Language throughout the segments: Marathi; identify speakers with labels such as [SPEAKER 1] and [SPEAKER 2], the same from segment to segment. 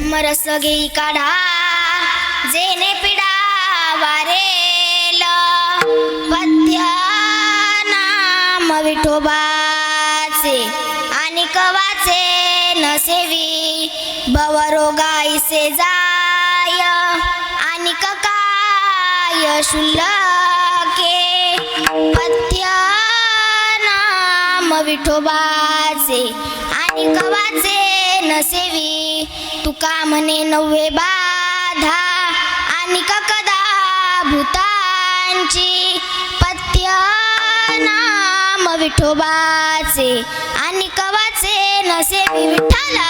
[SPEAKER 1] ब्रह्मरस घेई काढा जेने पिडा वारेल पथ्य नाम विठोबाचे आणि कवाचे नसेवी भवरोगाईसे जाय आणि काय शुल्लके पथ्य नाम विठोबाचे आणि कवाचे नसेवी तुका म्हणे नव्हे बाधा आणि कदा भूतांची पथ्य नाम विठोबाचे आणि कवाचे नसेवी विठ्ठला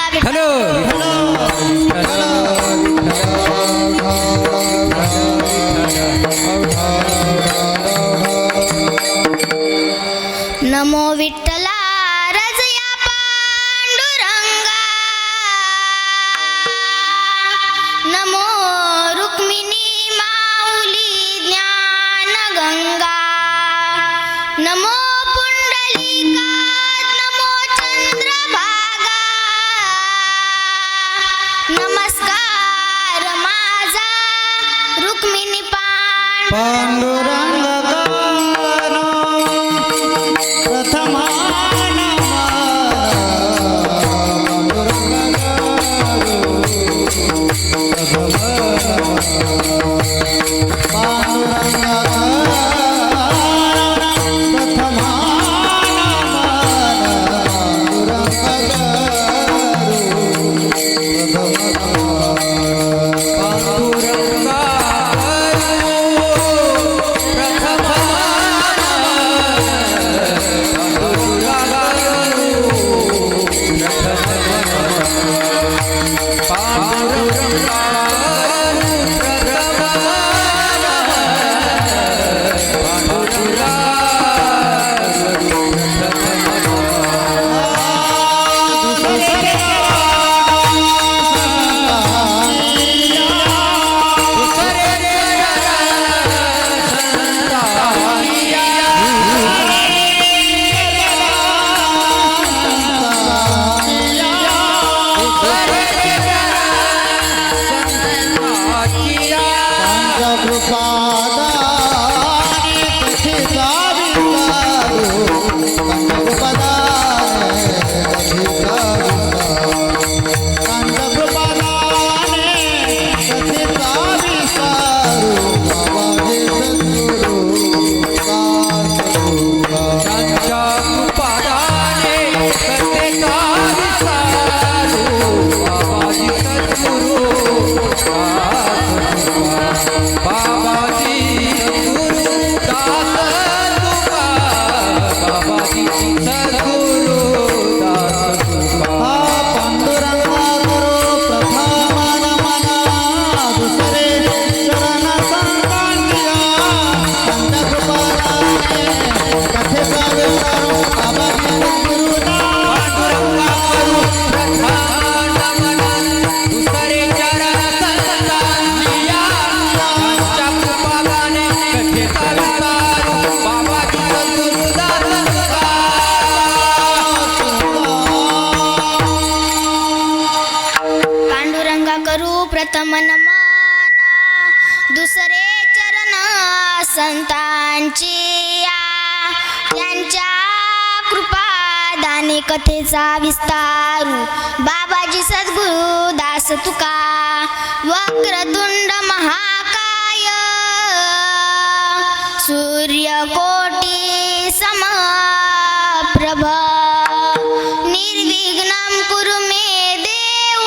[SPEAKER 1] नमो विठ्ठला रजया पांडुरंगा नमो रुक्मिणी माऊली ज्ञान गंगा नमो पुंडलिका नमो चंद्रभागा नमस्कार माझा रुक्मिणी
[SPEAKER 2] पांडुरंग
[SPEAKER 1] प्रथम नमन दुसरे चरण संतांची त्यांच्या कृपादाने कथेचा विस्तारू बाबाजी सद्गुरु दास तुका वक्रतुंड महाकाय सूर्यकोटी समप्रभ निर्विघ्नं कुरु मे देव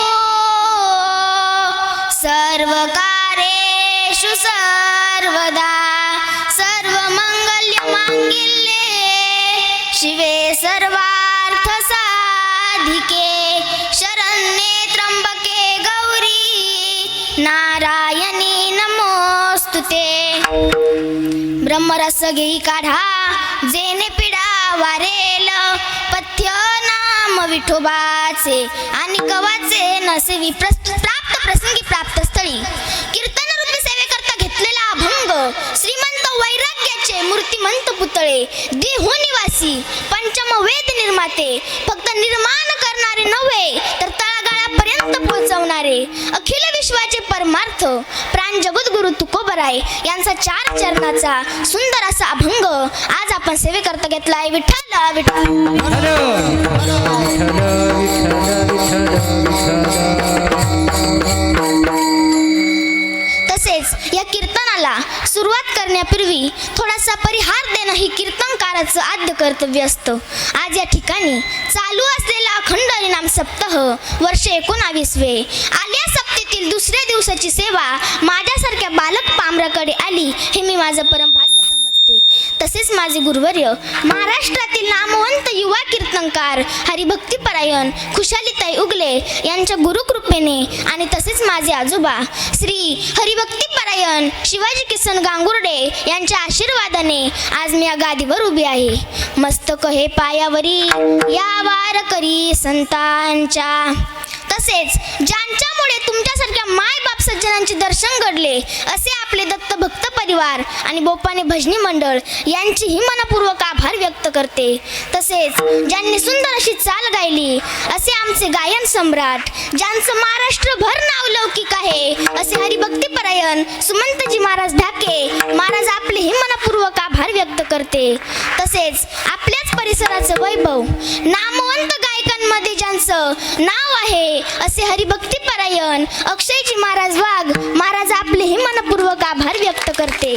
[SPEAKER 1] सर्वकारेषु सर्वदा सर्वमंगल्य मांगल्ये शिवे सर्वार्थ साधिके शरण्ये त्र्यंबके गौरी नारायणी नमोस्तुते ब्रह्मरस घेई काढा जेने पिडा वारेल पथ्य नाम विठोबाचे आणि कवाचे नसेवी प्राप्त प्रसंगी प्राप्त स्थळी कीर्तन रूपी सेवेकरता घेतलेला अभंग श्रीमंत वैराग्याचे मूर्तिमंत पुतळे देहो निवासी पंचम वेद निर्माते फक्त निर्माण करणारे नव्हे तर तळागाळापर्यंत पोहोचवणारे मांडले अखिल विश्वाचे परमार्थ प्राण जगद्गुरु तुकोबराय यांचा 4 चरणाचा सुंदर असा अभंग आज आपण सेवेकरता घेतलाय. विठ्ठल विठ्ठल. तसेच या कीर्तनाला सुरुवात करण्यापूर्वी थोडासा परिहार देणं ही कीर्तनकाराचं आद्य कर्तव्य असतं. आज या ठिकाणी चालू असलेला अखंड हरिनाम सप्ताह वर्ष 19वे आल्या सप्तेतील दुसऱ्या दिवसाची सेवा माझ्यासारख्या बालक पामराकडे आली हे मी माझं परमभाग्य समजते. तसेच माझे गुरुवर्य महाराष्ट्रातील नामवंत युवा कीर्तनकार हरिभक्तीपरायण खुशालीताई उगले यांच्या गुरुकृपेने आणि तसेच माझे आजोबा श्री हरिभक्तीपरायण शिवाजी किसन गांगुर्डे यांच्या आशीर्वादाने आज मी या गादीवर उभी आहे. मस्तक हे पायावरी या वारकरी संतांच्या. तसेच ज्यांच्यामुळे तुमच्यासारख्या मायबाप सज्जनांचे दर्शन घडले असे आपले दत्त भक्त परिवार आणि बोपाने भजनी मंडळ यांचीही मनपूर्वक आभार व्यक्त करते. तसेच ज्यांनी सुंदर अशी चाल गायली असे आमचे गायन सम्राट ज्यांचं महाराष्ट्रभर नाव लौकिक आहे असे हरिभक्तीपरायण सुमंतजी महाराज ढाके महाराज आपलेही मनपूर्वक आभार व्यक्त करते. तसेच आपल्याच परिसराचं वैभव नामवंत गायकांमध्ये ज्यांचं नाव आहे असे हरिभक्तीपरायण अक्षयजी महाराज वाघ महाराज आपलेही मनपूर्वक आभार व्यक्त करते.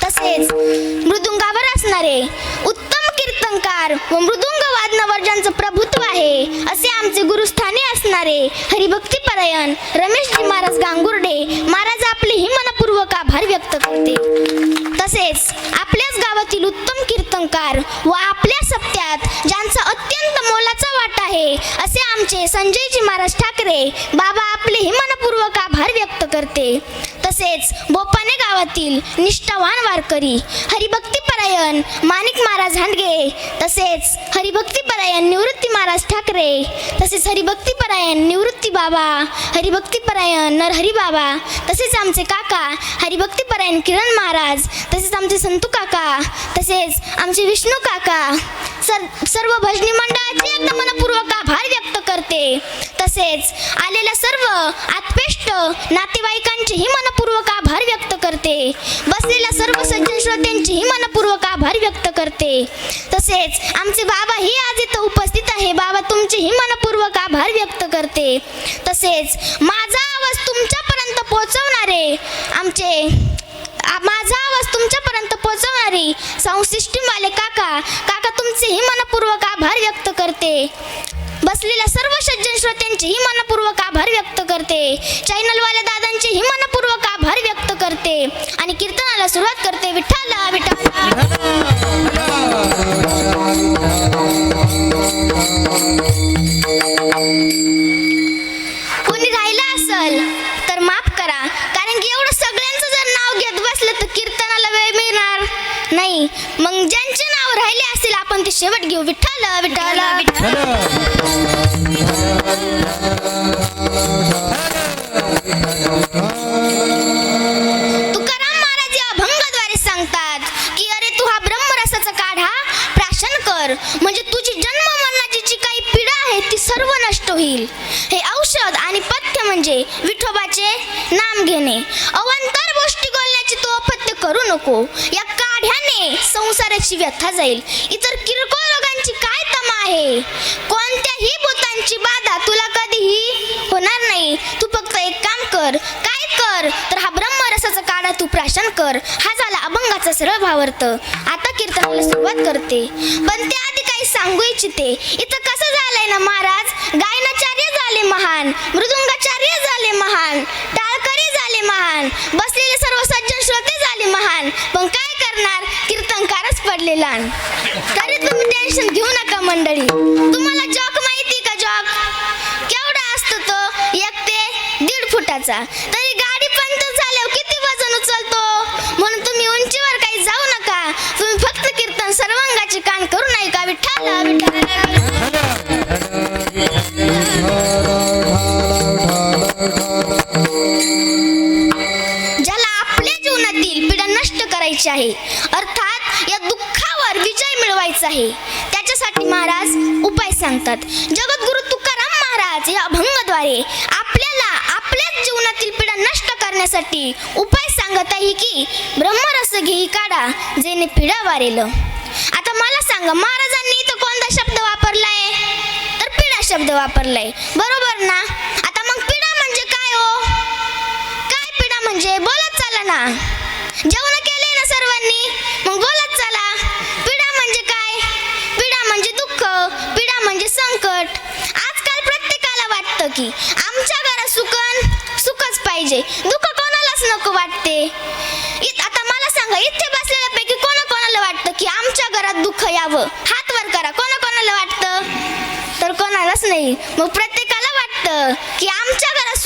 [SPEAKER 1] तसेच मृदुंगावर असणारे उत्तम कीर्तनकार व मृदुंग वादनावर ज्यांचं प्रभुत्व आहे असे आमचे गुरुस्थानी असणारे हरिभक्तीपरायण रमेशजी महाराज गांगुर्डे महाराज आपलेही मनपूर्वक आभार व्यक्त करते. तसेच आपल्याच गावातील उत्तम कीर्तनकार व आपल्या सप्त्यात ज्यांचा अत्यंत मोलाचा वाटा आहे असे आमचे संजयजी महाराज ठाकरे बाबा आपलेही मनपूर्वक आभार व्यक्त करते. तसेच बोपाने गावातील निष्ठावान वारकरी हरिभक्तीपरायण माणिक महाराज हांडगे तसेच हरिभक्तीपरायण निवृत्ती महाराज ठाकरे तसेच हरिभक्तीपरायण निवृत्ती बाबा हरिभक्तीपरायण नरहरी बाबा तसेच आमचे काका हरिभक्तीपरायण किरण महाराज तसेच आमचे संतू काका तसेच आमचे विष्णू काका सर्व भजनी मंडळाचे एकदम मनपूर्वक आभार व्यक्त करते. तसेच आलेल्या सर्व आत्पेष्ट नातेवाईकांचेही मनपूर्वक आभार व्यक्त करते. बसलेल्या सर्व सज्जन श्रोत्यांचेही मनपूर्वक आभार व्यक्त करते. तसेच आमचे बाबाही आज इथं उपस्थित आहे बाबा तुमचेही मनपूर्वक आभार व्यक्त करते. तसेच माझा आवाज तुमच्यापर्यंत पोहोचवणारे माझा आवाज तुमच्यापर्यंत पोहोचवणारी साऊंड सिस्टीमवाले काका तुमचेही मनपूर्वक आभार व्यक्त करते. बसलेल्या सर्व सज्जन श्रोत्यांचेही मनपूर्वक आभार व्यक्त करते. चॅनलवाल्या दादांचेही मनपूर्वक आभार व्यक्त करते आणि कीर्तनाला सुरुवात करते. विठ्ठल विठ्ठल. कोणी राहिलं असेल तर माफ करा कारण की एवढं सगळ्यांचं जर नाव घेत बसलं तर कीर्तनाला वेळ मिळणार नाही. मग ज्यांचे नाव राहिले असेल आपण ते शेवट घेऊ. विठ्ठल विठ्ठल विठ्ठल. तुकाराम महाराज या अभंगाद्वारे सांगतात की अरे तू हा ब्रह्मरसाचा काढा प्राशन कर म्हणजे तुझी जन्म मरणाची जी काही पीडा आहे ती सर्व नष्ट होईल. हे औषध आणि पथ्य म्हणजे विठोबाचे नाम घेणे. अवांतर गोष्टी बोलण्याची तू अपत्य करू नको. या काढ्याने संसाराची व्यथा जाईल. इतर किरकोळ रोगांची काय तमा आहे. कोणत्याही भूतांची बाधा तुला कधीही होणार नाही. तू फक्त एक काम कर. काय कर तर हा ब्रह्मरसाचा काढा तू प्राशन कर. हा झाला अभंगाचा सरळ भावार्थ. आता कीर्तनाला सुरुवात करते पण त्याआधी काही सांगू इच्छिते. इथं कसं झालंय ना महाराज गायनाचार्य झाले महान मृदुंगाचार्य झाले महान टाळकरी झाले महान बसलेले सर्व सज्जन श्रोते झाले महान पण काय करणार कीर्तनकारच पडले लहान. तरी तुम्ही टेन्शन घेऊ नका मंडळी. तुम्हाला जॉक माहिती का जॉक केवढा असतो तो 1 ते 1.5 फुटाचा. तरी गाडी पंक्चर झाल्यावर किती वजन उचलतो. म्हणून तुम्ही उंचीवर काही जाऊ नका. तुम्ही फक्त कीर्तन सर्वांगाचे कान करू नये का. विठ्ठल विठ्ठल. ज्याला आपल्या जीवनातील पीडा नष्ट करायची आहे अर्थात या दुःखावर विजय मिळवायचा आहे त्याच्यासाठी महाराज उपाय सांगतात. जगद्गुरु तुकाराम महाराज या अभंगाद्वारे आपल्याला त्यासाठी उपाय सांगत आहे की ब्रह्मरस घेई काढा जेणे पिढा वारेल. आता मला सांगा, महाराजांनी इथं कोणता शब्द वापरलाय? तर पिढा शब्द वापरलाय, बरोबर ना? आता मग पिढा म्हणजे काय हो? काय पिढा म्हणजे? बोलत चला ना. जेवण केले ना सर्वांनी, मग बोलत चला. पिढा म्हणजे काय? पिढा म्हणजे दुःख, पिढा म्हणजे संकट. आजकाल प्रत्येकाला वाटतं की आमच्या घरात सुखच पाहिजे, दुःख कोणालाच नको वाटते. आता मला सांगा, इथे बसलेल्यापैकी कोणाला वाटतं की आमच्या घरात दुःख यावं? हात वर करा. कोणाला वाटतं? तर कोणालाच नाही. मग प्रत्येकाला वाटतं की आमच्या घरात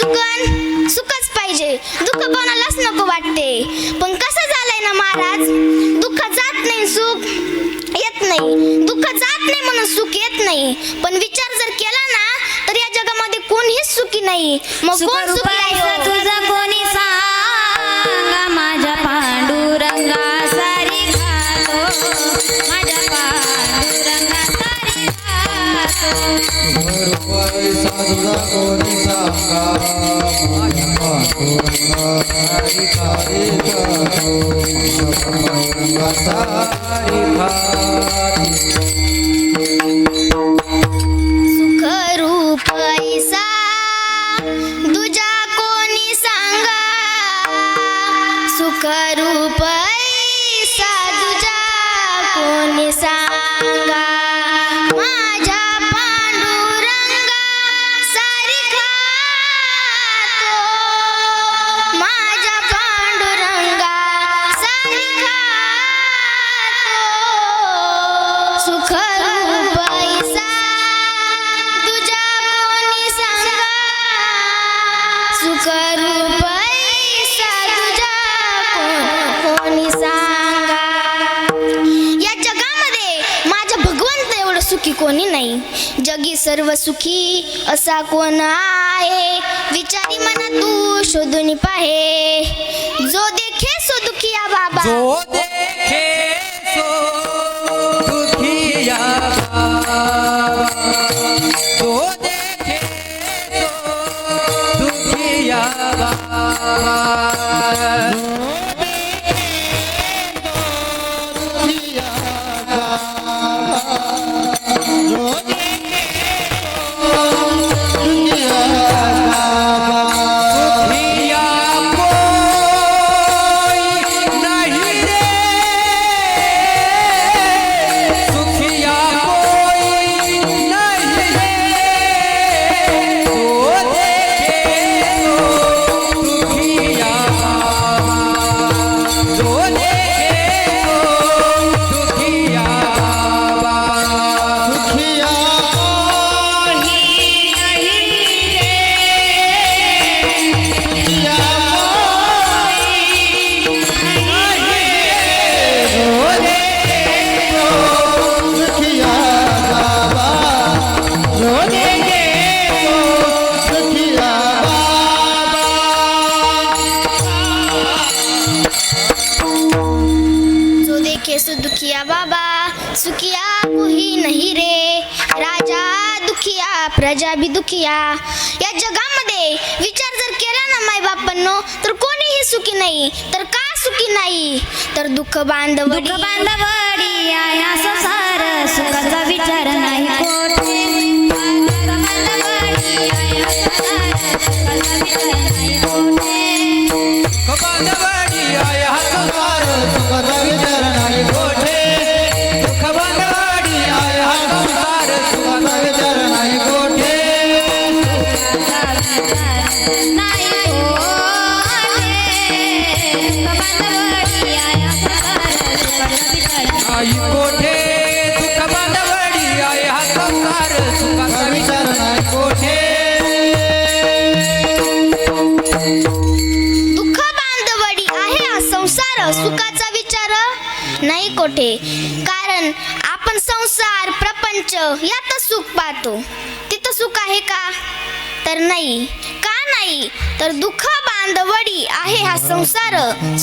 [SPEAKER 1] सुखच पाहिजे, दुःख कोणालाच नको वाटते. पण कसं झालंय ना महाराज, दुःख जात नाही, सुख येत नाही. दुःख जात नाही म्हणून सुख येत नाही. पण विचार जर केला ना तर या जगामध्ये कोणीच सुखी नाही. मग कोण सुखी आहे?
[SPEAKER 3] तुझा कोणी सांगा, माझ्या पांडुरंगा सारी खातो, माझ्या पांडुरंगा सारी खातो.
[SPEAKER 2] पैसा तुझा कोणी सांगा, माझ्या पांडुरंगा सारी खारी खातो, पांडुरंगा सारी खारी.
[SPEAKER 1] सुखरूप ऐसा तुझा कोणी सांगा, सुखरूप ऐसा तुझा कोणी सांगा, माझ्या पांडुरंगा सारी खातो, माझ्या पांडुरंगा सारी खातो. सुखरूप ऐसा तुझा कोणी सांगा, सुखरूप ऐसा तुझा कोणी सांगा. या जगामध्ये माझ्या भगवंत एवढं सुखी कोणी नाही. जगी सर्व सुखी असा कोण आहे, विचारी मना तू शोधून पाहे. जो देखे सो दुखिया बाबा,
[SPEAKER 2] जो देखे सो दुखिया बाबा, जो देखे सो दुखिया बाबा, दुखिया बाबा, जो देखे सो दुखिया बाबा. दुखिया कोई नहीं रे, सुखिया कोई नहीं रे, जो देखे सो दुखिया बाबा, जो देखे सो दुखिया बाबा. दुखिया
[SPEAKER 1] जो देखे सो दुखिया बाबा, सुखिया कोही नहीं रे. राजा दुखिया, प्रजा भी दुखिया. या जगामध्ये विचार जर केला ना माय बापांनो, तर कोणीही सुखी नाही. तर का सुखी नाही? तर दुःख बांधवडी,
[SPEAKER 3] दुःख बांधवडी या संसार, सुखाचा विचार नाही कोठे. दुःख बांधवडी या संसार, सुखाचा विचार नाही कोठे.
[SPEAKER 2] खबांधवाडी आया संसार, सुखाचा विचार नाही कोठे. खबांधवाडी आया संसार, सुखाचा विचार नाही कोठे.
[SPEAKER 3] नाही कोठे. दुःख बांधवडी या संसार, सुखाचा विचार
[SPEAKER 2] नाही कोठे. खबांधवाडी आया संसार, सुखाचा विचार नाही कोठे.
[SPEAKER 1] दुःख बांधवडी आहे हा संसार, सुखाचा विचार नाही कोठे. कारण आपण संसार, प्रपंच यातच सुख पाहतो. तिथं सुख आहे का? तर नाही. का नाही? तर दुःख बांधवडी आहे हा संसार,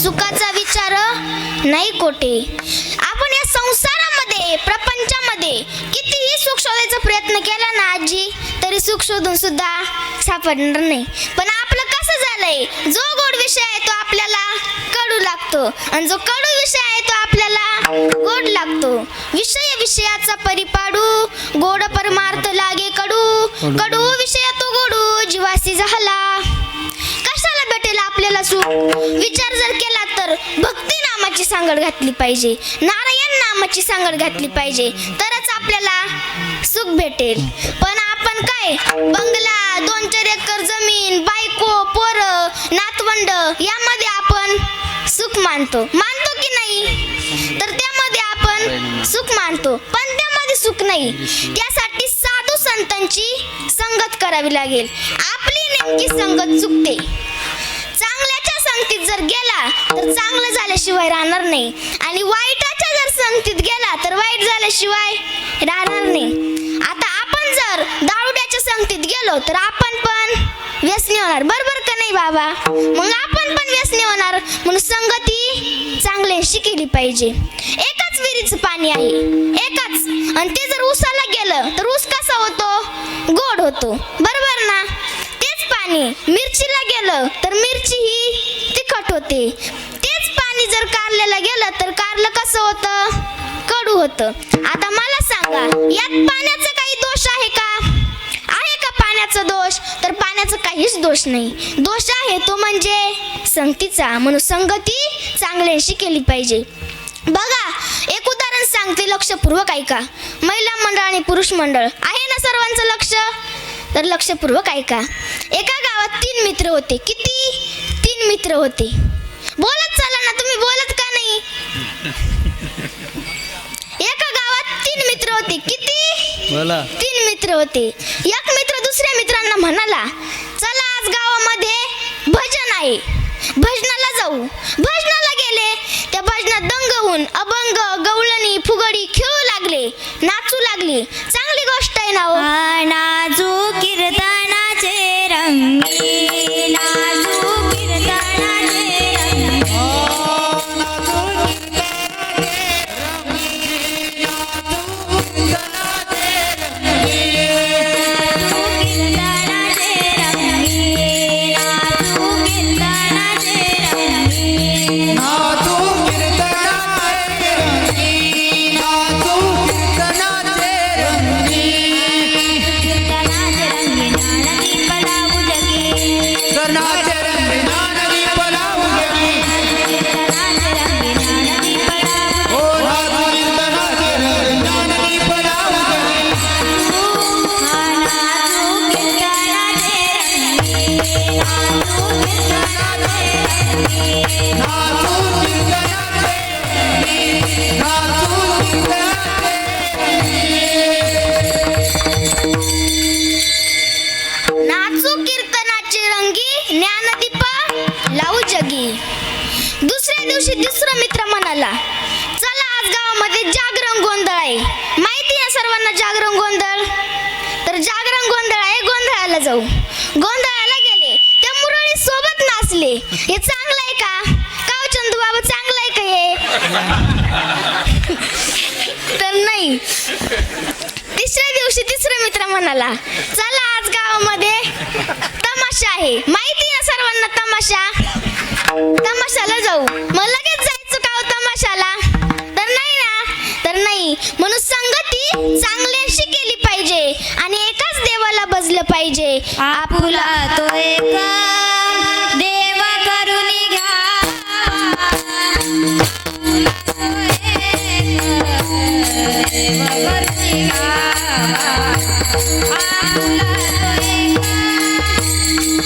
[SPEAKER 1] सुखाचा विचार नाही कोठे. आपण या संसारामध्ये, प्रपंचामध्ये कितीही सुख शोधायचा प्रयत्न केला ना आजी, तरी सुख शोधून सुद्धा सापडणार नाही. पण आपलं कसं झालं झालंय, जो गोड विषय आहे तो आपल्याला कडू लागतो आणि जो कडू विषय आहे तो आपल्याला गोड लागतो. विषय विषयाचा परिपाडू, गोड परमार्थ लागे कडू. कडू विषय तो गोडू, जीवासी झाला. कशाला भेटेल आपल्याला सुख? विचार जर केला तर भक्ती नामाची सांगड घातली पाहिजे, नारायण नामाची सांगड घातली पाहिजे, तरच आपल्याला सुख भेटेल. पण आपण काय बंगला, 2-4 एकर जमीन, बायको, पोरं, नातवंड यामध्ये आपण सुख मानतो की नाही? तर त्यामध्ये आपण सुख मानतो, पण त्यामध्ये सुख नाही. त्यासाठी साधू संतांची संगत करावी लागेल. आपली नेमकी संगत चुकते. चांगल्याच्या संगतीत जर गेला तर चांगलं झाल्याशिवाय राहणार नाही आणि वाईटाच्या जर संगतीत गेला तर वाईट झाल्याशिवाय राहणार नाही. आता आपण जर दारुड्याच्या संगतीत गेलो तर आपण पण व्यसनी होणार, बरोबर का नाही बाबा? मग आपण पण व्यसनी होणार, म्हणून संगती चांगल्याशी केली पाहिजे. एकाच विहिरीचं पाणी आहे, एकाच, आणि ते जर ऊसाला गेलं तर ऊस कसा होतो? गोड होतो, बरोबर ना? तेच पाणी मिरचीला गेलं तर मिरची ही तिखट होते. तेच पाणी जर कारल्याला गेलं तर कारलं कसं होतं? कडू होतं. आता मला सांगा, यात पाण्याचा काही दोष आहे का? आहे का पाण्याचा दोष? तर पाण्याचा काहीच दोष नाही. दोष आहे तो म्हणजे संगतीचा, म्हणून संगती चांगल्याशी केली पाहिजे. बघा, एक उदाहरण सांगते, लक्षपूर्वक ऐका. महिला मंडळ आणि पुरुष मंडळ आहे ना सर्वांचं लक्ष? तर लक्षपूर्वक ऐका. एका गावात 3 मित्र होते. किती? 3 मित्र होते. बोलत चला ना, तुम्ही बोलत का नाही? एका गावात 3 मित्र होते. किती?
[SPEAKER 2] बोला.
[SPEAKER 1] 3 मित्र होते. एक मित्र दुसऱ्या मित्रांना म्हणाला, चला आज गावामध्ये भजन आहे, भजनाला जाऊ. भजनाला गेले. त्या भजनात दंग होऊन अभंग, गवळणी, फुगडी खेळू लागले, नाचू लागले. चांगली गोष्ट आहे ना हो?
[SPEAKER 3] नाजू कीर्तनाचे रंगी, नाजू कीर्तनाचे रंगी.
[SPEAKER 1] नाचू कीर्तनाचे रंगी, ज्ञानदीप लावू जगी. दुसऱ्या दिवशी दुसरा मित्र म्हणाला, चला आज गावामध्ये जागरण गोंधळ आहे. माहिती आहे सर्वांना जागरण गोंधळ? तर जागरण गोंधळ आहे, गोंधळाला जाऊ. गोंधळाला गेले. त्या मुरळी सोबत नाचले. हे चांगलं आहे का? काव चंदू बाबा, चांगलं आहे का हे? तर नाही. तिसऱ्या दिवशी तिसरा मित्र म्हणाला, चला आज गावामध्ये तमाशा आहे. माहिती आहे सर्वांना तमाशा? तमाशाला जाऊ. मग लगेच जायचं का हो तमाशाला? तर नाही ना. तर नाही. म्हणून संगती चांगल्याशी केली पाहिजे आणि एकाच देवाला भजलं पाहिजे.
[SPEAKER 3] आपुला तो एक देव करुणी घ्या. आपुला तो एक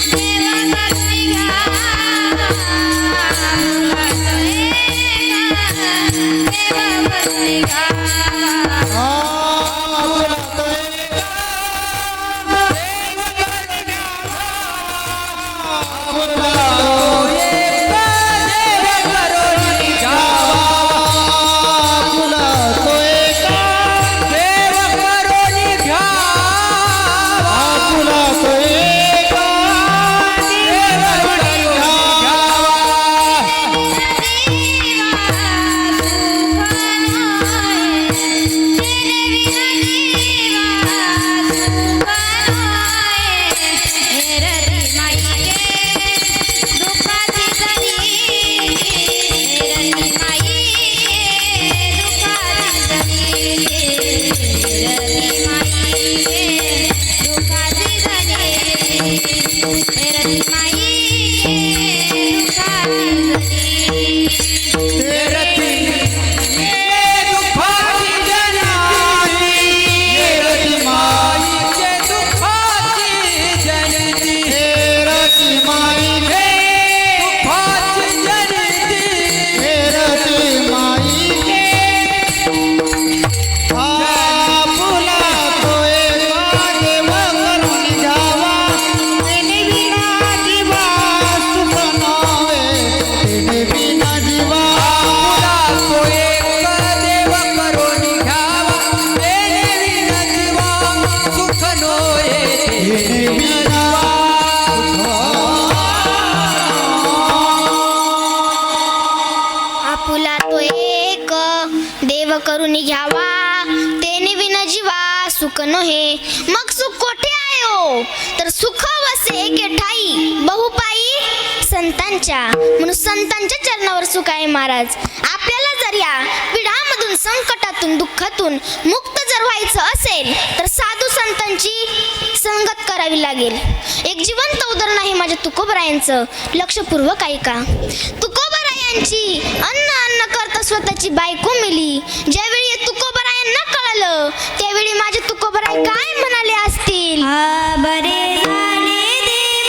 [SPEAKER 3] देव करुणी घ्या. आपुला तो एक देव करुणी घ्या. आपुला तो एक देव करुणी घ्या.
[SPEAKER 1] आपुला तो एक देव करून घ्यावा तेने विन जीवा सुख नोहे मग सुख कोठे आयो तर सुख वसे एके ठाई बहुपाई संतांच्या म्हणून संतांच्या चरणावर सुख आहे महाराज. आपल्याला जर या पिढामधून संकटातून दुःखातून मुक्त जर व्हायचं असेल तर साधू संतांची संगत करावी लागेल. एक जिवंत उदाहरण आहे माझ्या तुकोबरायांचं, लक्षपूर्वक ऐका. तुकोबरायांची अन्न अन्न करता स्वतःची बायको मिली. ज्यावेळी हे तुकोबरायांना कळालं त्यावेळी माझे तुकोबराय काय म्हणाले असतील.
[SPEAKER 3] बरे झाले देवा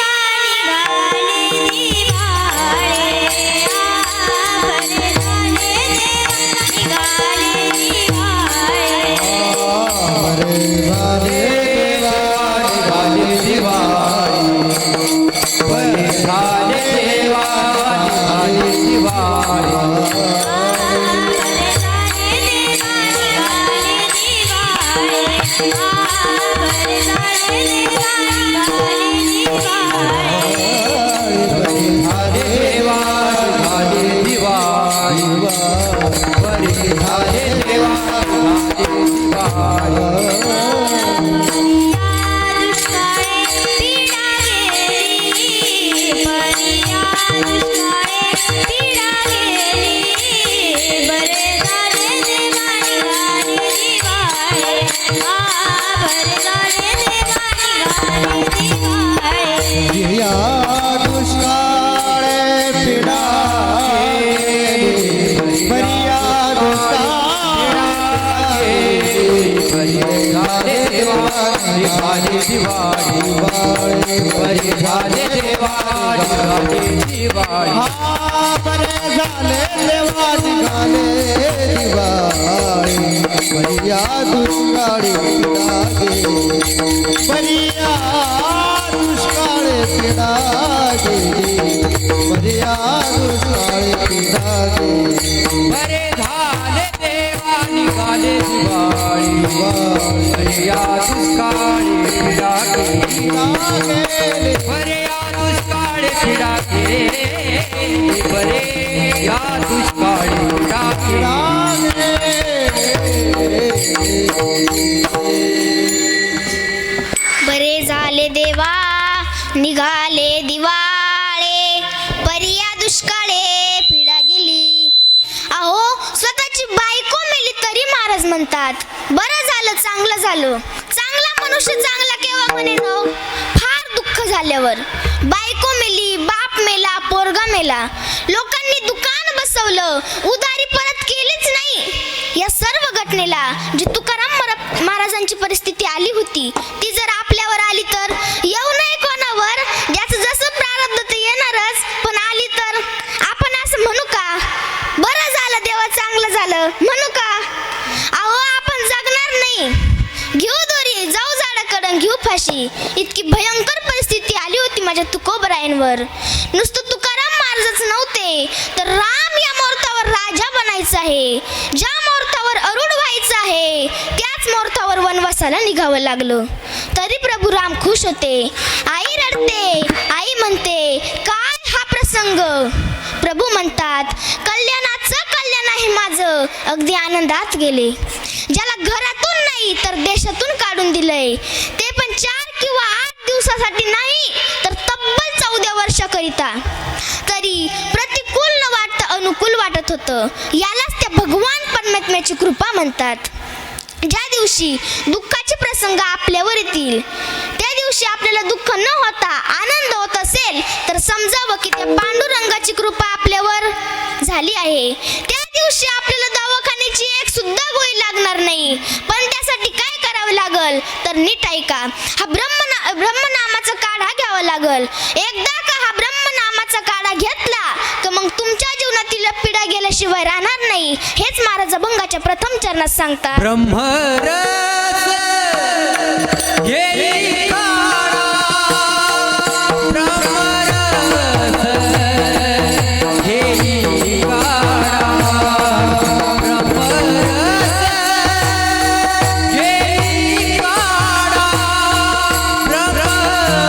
[SPEAKER 3] निघाले दिवाळे. बरे झाले देवा निघाले दिवाळे.
[SPEAKER 2] या दुष्काळे पिडा बरिया दुष्काळे बरे झाले देवा निघाले दिवाळी. बरिया दुष्काळे पिडा बरिया दुष्काळे पिडा गेली. बरिया दुष्काळे पिडा गेली.
[SPEAKER 4] बरे झाले देवा निघाले दिवाळी. बरिया दुष्काळी पिढा गेली. बरिया दुष्काळी पिढा गेली. बरिया दुष्काळी पिढा
[SPEAKER 1] बरे झाले देवा निघाले दिवाळे परिया दुष्काळे पिढा गेली. अहो स्वतःची बायको मेली तरी महाराज म्हणतात बरं झालं चांगलं झालं. चांगला मनुष्य चांगला केव्हा म्हणे फार दुःख झाल्यावर. बायको मेली, बाप मेला, पोरगा मेला, लोकांनी दुकान बसवलं, उधारी परत केलीच नाही. या सर्व घटनेला जी तुकाराम महाराजांची परिस्थिती आली होती ती जर आपल्यावर आली तर येऊ नये कोणावर. ज्याचं जसं प्रारब्ध ते येणारच, पण आली तर आपण असं म्हणू का बरं झालं देवा चांगलं झालं म्हणू का. अहो आपण जगणार नाही. घेऊ दोरी जाऊ झाडाकडं घेऊ फाशी. इतकी भयंकर परिस्थिती आली होती माझ्या तुकोबरायांवर. नुसतं तुकाराम महाराजच नव्हते तर राम या मुहूर्तावर राजा बनायचं आहे. ज्या मुहूर्तावर अरुढ व्हायचं आहे त्याच मुहूर्तावर वनवासाला निघावं लागलं. तरी प्रभू राम खुश होते. आई रडते, आई म्हणते काय हा प्रसंग. प्रभू म्हणतात कल्याणाचं कल्याण आहे माझं. अगदी आनंदात गेले. ज्याला घरातून नाही तर देशातून काढून दिलंय ते पण 4 किंवा 8 दिवसासाठी नाही तर तब्बल 14 वर्षाकरिता. तरी प्रतिकूल न वाटतं अनुकूल वाटत होतं. यालाच त्या भगवान परमात्म्याची कृपा म्हणतात. ज्या दिवशी दुःखाचे प्रसंग आपल्यावर येतील त्या दिवशी आपल्याला दुःख न होता आनंद होत असेल तर समजावं की त्या पांडुरंगाची कृपा आपल्यावर झाली आहे. त्या दिवशी आपल्याला दवाखान्याची एक सुद्धा गोळी लागणार नाही. पण त्यासाठी काय करावं लागल तर नीट ऐका. हा ब्रह्मनामाचा काढा घ्यावा लागल. एकदा का हा ब्रह्मनामाचा काढा घेतला तर मग तुमच्या जीवनातील पिढा गेल्याशिवाय राहणार नाही. हेच महाराज अभंगाच्या प्रथम चरणात सांगतात.
[SPEAKER 4] ब्रह्मरस घेई काढा. ब्रह्मरस घेई काढा. ब्रह्मरस घेई काढा. ब्रह्मरस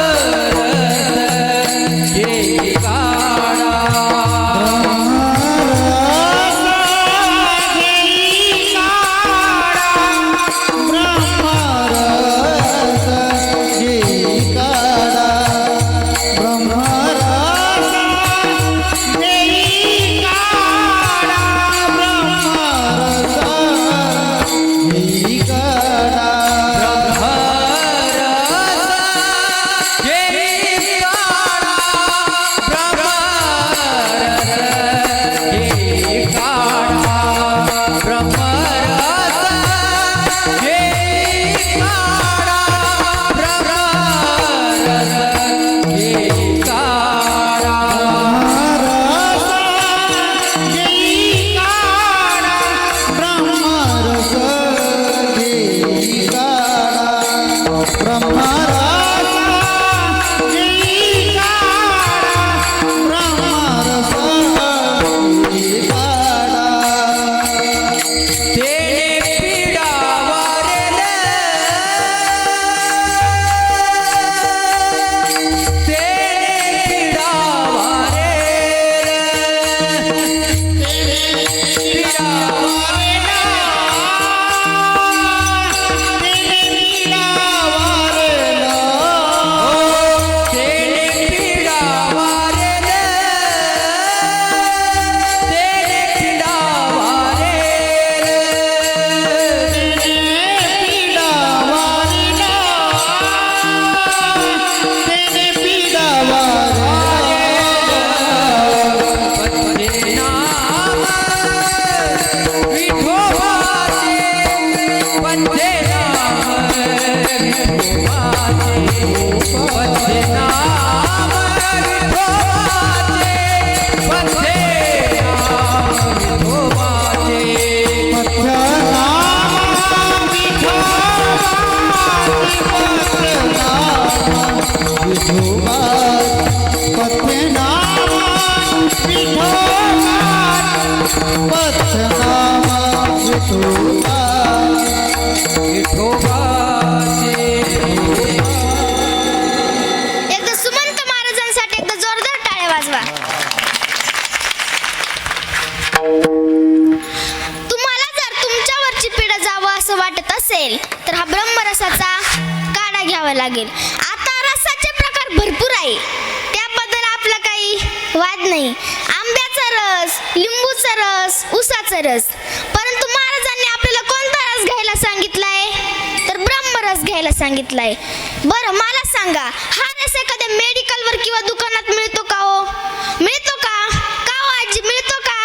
[SPEAKER 2] ब्रह्मरस जई काढा ब्रह्मरस जई काढा
[SPEAKER 4] तेने पीडा वारेल तेने पीडा वारेल पीडा वारेला तेने पीडा वारेल तेने पीडा वारेल पत्ते नाम विठोबाचे पत्ते नाम विठोबाचे पत्ते नाम विठोबाचे पत्ते नाम विठोबाचे
[SPEAKER 1] एकदा सुमंत महाराजांसाठी एकदा जोरदार टाळ्या वाजवा. तुम्हाला जर तुमच्यावरची पिढा जावं असं वाटत असेल तर हा ब्रह्मरसाचा काढा घ्यावा लागेल. आता रसाचे प्रकार भरपूर आहे, त्याबद्दल आपला काही वाद नाही. आंब्याचा रस, लिंबूचा रस, उसाचा रस. परंतु महाराजांनी आपल्याला कोणता रस घ्यायला सांगितलाय तर ब्रह्मरस घ्यायला सांगितलाय. बरं मला सांगा, हा रस एखाद्या मेडिकलवर किंवा दुकानात मिळतो का हो? मिळतो का? का हो आजी, मिळतो का?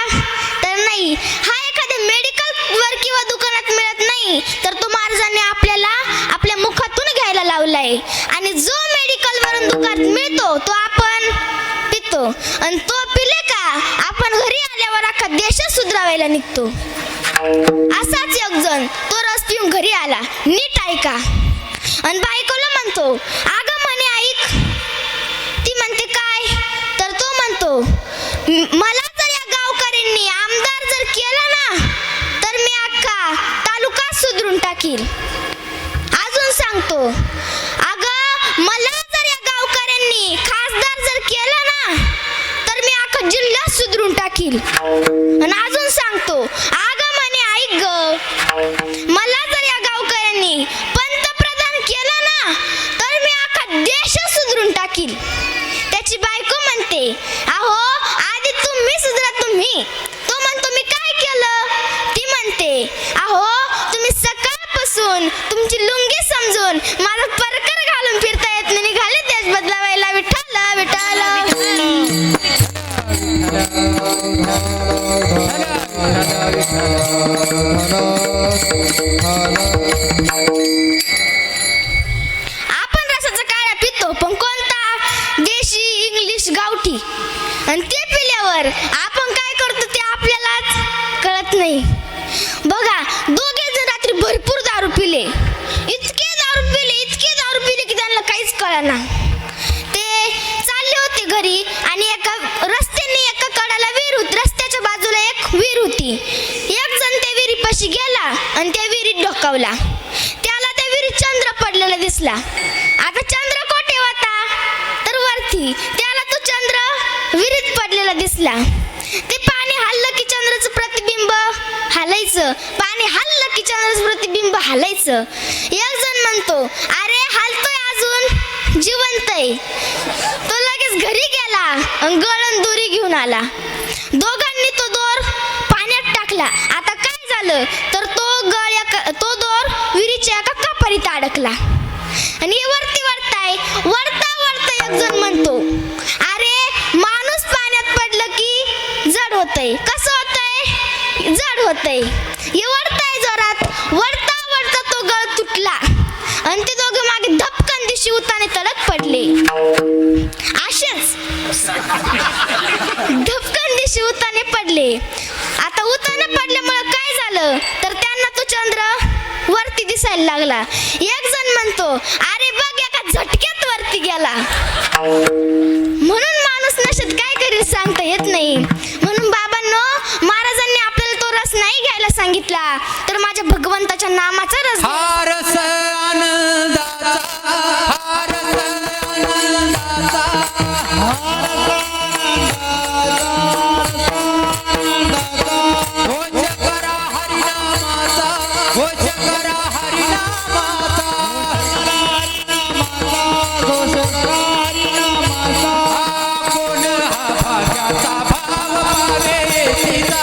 [SPEAKER 1] तर नाही. हा एखाद्या मेडिकलवर किंवा दुकानात मिळत नाही, तर तो महाराजांनी आपल्याला आपल्या मुखातून घ्यायला लावलाय. आणि जो मेडिकलवरून दुकानात मिळतो तो आपण पितो, आणि तो पिले का आपण घरी आल्यावर अख्खा देशच सुधरावायला निघतो. असाच एक जण तो रस पिऊन घरी आला. नीट ऐका. आणि बायकोला म्हणतो, अगं म्हणे ऐक. ती म्हणते काय? तर तो म्हणतो, मला जर या गावकऱ्यांनी आमदार जर केला ना तर मी अख्खा तालुका सुधरून टाकील. अजून सांगतो, अगं मला जर या गावकऱ्यांनी खासदार जर केला ना तर मी अख्खा जिल्हा सुधरून टाकील. आणि अजून सांगतो, अगं म्हणे ऐक ग, मला जर या गावकऱ्यांनी पंतप्रधान केलं ना तर मी अख्खा देश सुधरून टाकील. त्याची बायको म्हणते, अहो आधी तुम्ही सुधरा तुम्ही. तो म्हणतो, मी काय केलं? ती म्हणते, अहो तुम्ही सकाळपासून तुमची लुंगी समजून मला परकर घालून फिरता येत नाही, निघाले देश बदलावायला. विठ्ठल विठ्ठल. आपण रसाचा काढा पितो, पण कोणता? देशी, इंग्लिश, गावठी. आणि ते पिल्यावर आपण काय करतो ते आपल्यालाच कळत नाही. बघा, दोघे जण रात्री भरपूर दारू पिले, इतके दारू पिले की त्यांना काहीच कळेना. ते चालले होते घरी आणि एका कडाला विहीर होती. रस्त्याच्या बाजूला एक विहीर होती. एक जण त्या विहिरीपाशी गेला आणि त्या विहिरीत डोकावला. त्याला त्या विहिरीत चंद्र पडलेला दिसला. आता चंद्र कोठे होता तर वरती. त्याला तो चंद्र विहिरीत पडलेला दिसला. ते पाणी हल्लं की चंद्राचं प्रतिबिंब हालायचं, पाणी हल्लं की चंद्राचं प्रतिबिंब हालायचं. एक जण म्हणतो, अरे हालतोय अजून, जिवंत आहे. तो लगेच घरी गेला आणि गळण दोरी घेऊन आला. दोघांनी तो दोर पाण्यात टाकला. आता काय झालं तर तो दोर विहिरीच्या एका कपारीत अडकला. आणि वरता एक जण म्हणतो, अरे माणूस पाण्यात पडलं की जड होतंय. कसं होतंय? जड होतंय. हे वरताय जोरात. वरता तो गळ तुटला आणि ते दोघे मागे धपकन दिशी उताने तडक पडले. असेच धपकन दिशी उताने पडले. आता उताने पडल्यामुळे काय झालं तर त्यांना तो चंद्र वरती दिसायला लागला. एक जण म्हणतो, अरे बघ म्हणून माणूस नशेत काय करेल सांगता येत नाही. म्हणून बाबांनो, महाराजांनी आपल्याला तो रस नाही घ्यायला सांगितला, तर माझ्या भगवंताच्या नामाचा रस घ्या.
[SPEAKER 4] हा रस आनंदाचा, हा रस आनंदाचा, हो शंकरा हरिनामाचा, हो शंकरा हरिनामाचा, कोण हा भाग्याचा भाग पावे येतीचा,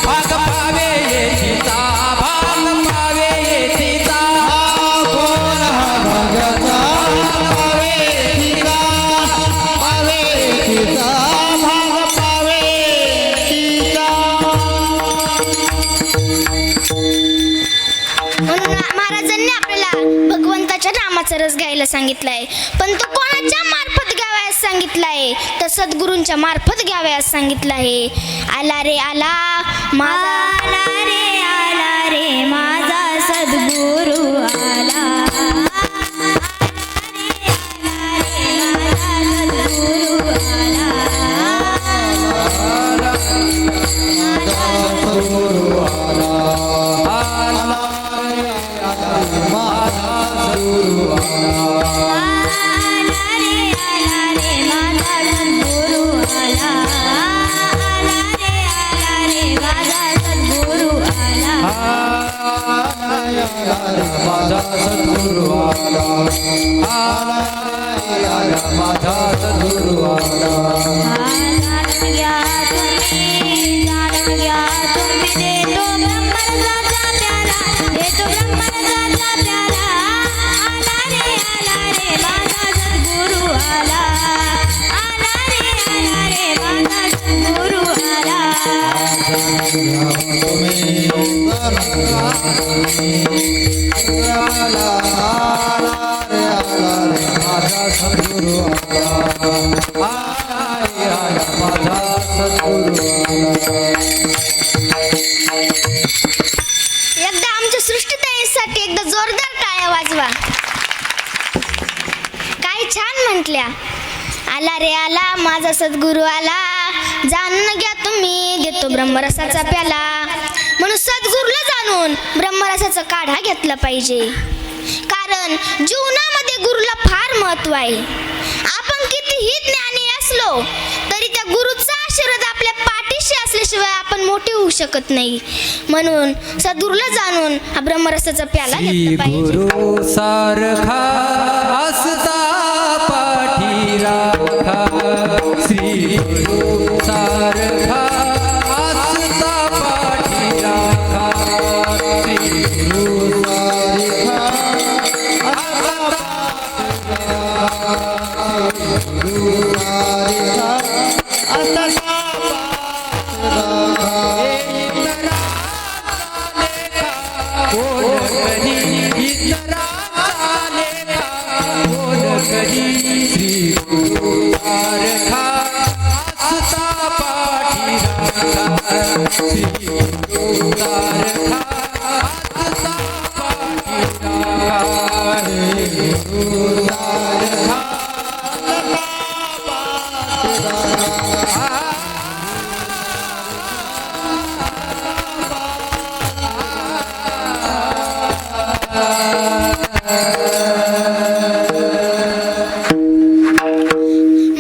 [SPEAKER 4] भाग पावे येतीचा, भाग पावे येतीचा,
[SPEAKER 2] कोण हा भाग्याचा पावे तिचा, पावे तिचा, भाग पावे तिचा.
[SPEAKER 1] म्हणून महाराजांनी आपल्याला भगवंताच्या नामाचा रस घ्यायला सांगितलाय, पण तो कोणाच्या मार्फत घ्यावयास सांगितलाय, तर सद्गुरूंच्या मार्फत घ्यावयास सांगितलं आहे. आला रे आला माझा,
[SPEAKER 3] आला रे माझा सद्गुरू आला.
[SPEAKER 4] माझा सद्गुरू आला, आला माझा सद्गुरू आला.
[SPEAKER 3] जाणून घ्या तुम्ही देतो ब्रह्मरसाचा प्याला, देतो ब्रह्मरसाचा प्याला. आला रे माझा सद्गुरू आला, आला रे माझा सद्गुरू आला.
[SPEAKER 4] माझा सद्गुरू आला, आला माझा सद्गुरू आला.
[SPEAKER 1] एकदा आमच्या सृष्टीताईंसाठी एकदा जोरदार टाळ्या वाजवा. काय छान म्हटल्या. आला रे आला माझा सद्गुरू आला, जाणून घ्या तुम्ही देतो ब्रह्मरसाचा प्याला. म्हणून सद्गुरूला जाणून ब्रह्मरसाचा काढा घेतला पाहिजे, कारण जीवनामध्ये गुरुला फार महत्व आहे. आपण कितीही ज्ञानी असलो तरी त्या गुरुचा आशीर्वाद आपल्या पाठीशी असल्याशिवाय आपण मोठे होऊ शकत नाही. म्हणून सद्गुरूला जाणून हा ब्रह्मरसाचा प्याला
[SPEAKER 4] श्री
[SPEAKER 1] घेतला पाहिजे.
[SPEAKER 4] गुरु सारखा असता पाठी राखा, श्री गुरु सारखा असता पाठी राखा, श्री गुरु सारखा श्री गुरु सारखा असता पाठी राखा, श्री गुरु सारखा असता पाठी राखा, श्री गुरु सारखा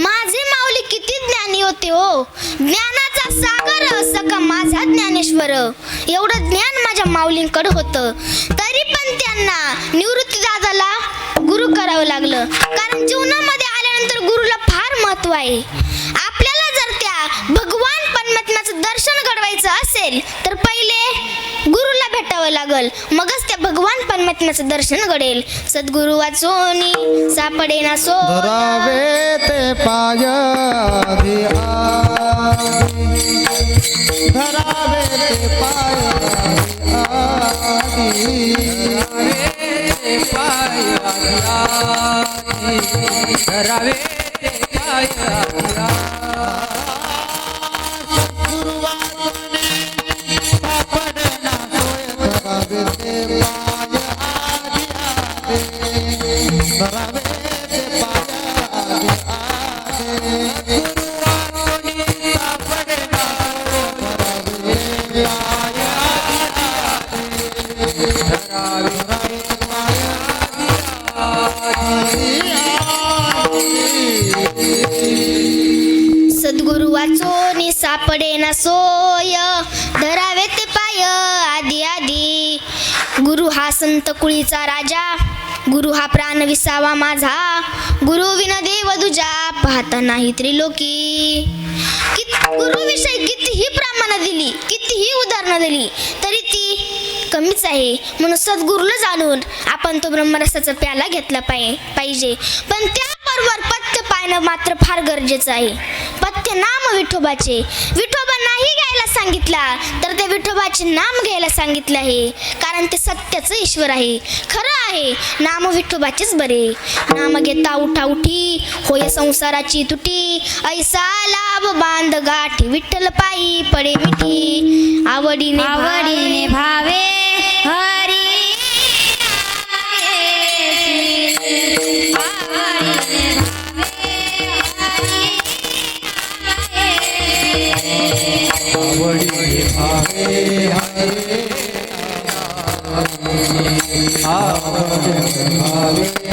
[SPEAKER 1] माझे माऊली किती ज्ञानी होते हो. ज्ञानाचा सागर सखा माझा ज्ञानेश्वर. एवढं ज्ञान माझ्या माऊलींकडे होतं, तरी पण त्यांना निवृत्ती दादाला गुरु करावं लागलं, कारण जीवनामध्ये आल्यानंतर गुरुला फार महत्व आहे. आपल्याला जर त्या भगवान परमात्म्याचं दर्शन घडवायचं असेल तर पहिले गुरुला भेटावं लागल, मगच त्या भगवान परमात्म्याचं दर्शन घडेल. सद्गुरु वाचोनी सापडे ना सो,
[SPEAKER 2] धरावे ते पाय आधी धरावे ते पाय आधी
[SPEAKER 4] धरावे ते पाय
[SPEAKER 2] धरावे ते पाय आधी
[SPEAKER 1] पडे ना सोय धरावे ते पाय आदी आदी. गुरु हा संत कुळीचा राजा, गुरु हा प्राण विसावा माझा, गुरु विन देव दुजा पाहता नाही त्रिलोकी. गुरुविषयी कितीही प्रमाण दिली, कितीही उदाहरणं दिली तरी ती कमीच आहे. म्हणून सद्गुरूला जाणून आपण तो ब्रह्मरसाचा प्याला घेतला पाहिजे. पण त्याबरोबर पथ्य पाळणं मात्र फार गरजेचं आहे. पथ्य नाम विठोबाचे. विठोबा नाही घ्यायला सांगितला तर ते विठोबाचे नाम घ्यायला सांगितले आहे, कारण ते सत्याचं ईश्वर आहे. खरं आहे नाम विठोबाचेच बरे. नाम घेता उठा उठी होय संसाराची तुटी, ऐसा लाभ बांध गाठी विठ्ठल पायी पडे मिठी. आवडीने
[SPEAKER 3] आवडीने भावे हरी
[SPEAKER 4] आवडीने भावे हरे आवडीने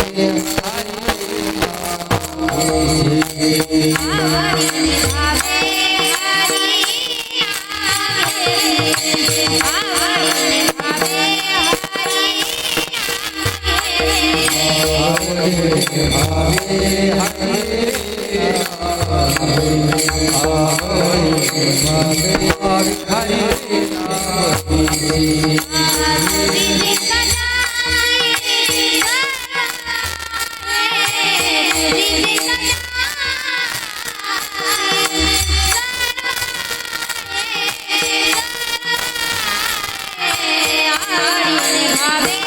[SPEAKER 4] भावे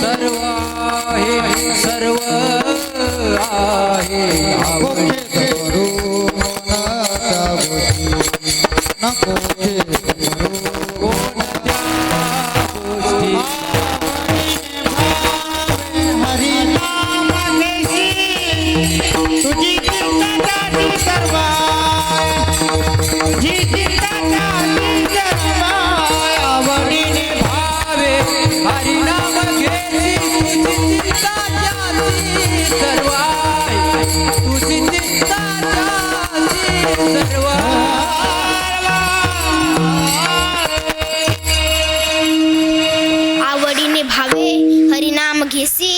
[SPEAKER 4] सर्व आहे सर्व आहे आवडीने भावे हरिनाम घेसी तुझी चिंता जाती सर्व आहे तुझी चिंता जाती सर्व.
[SPEAKER 1] आवडीने भावे हरिनाम घेसी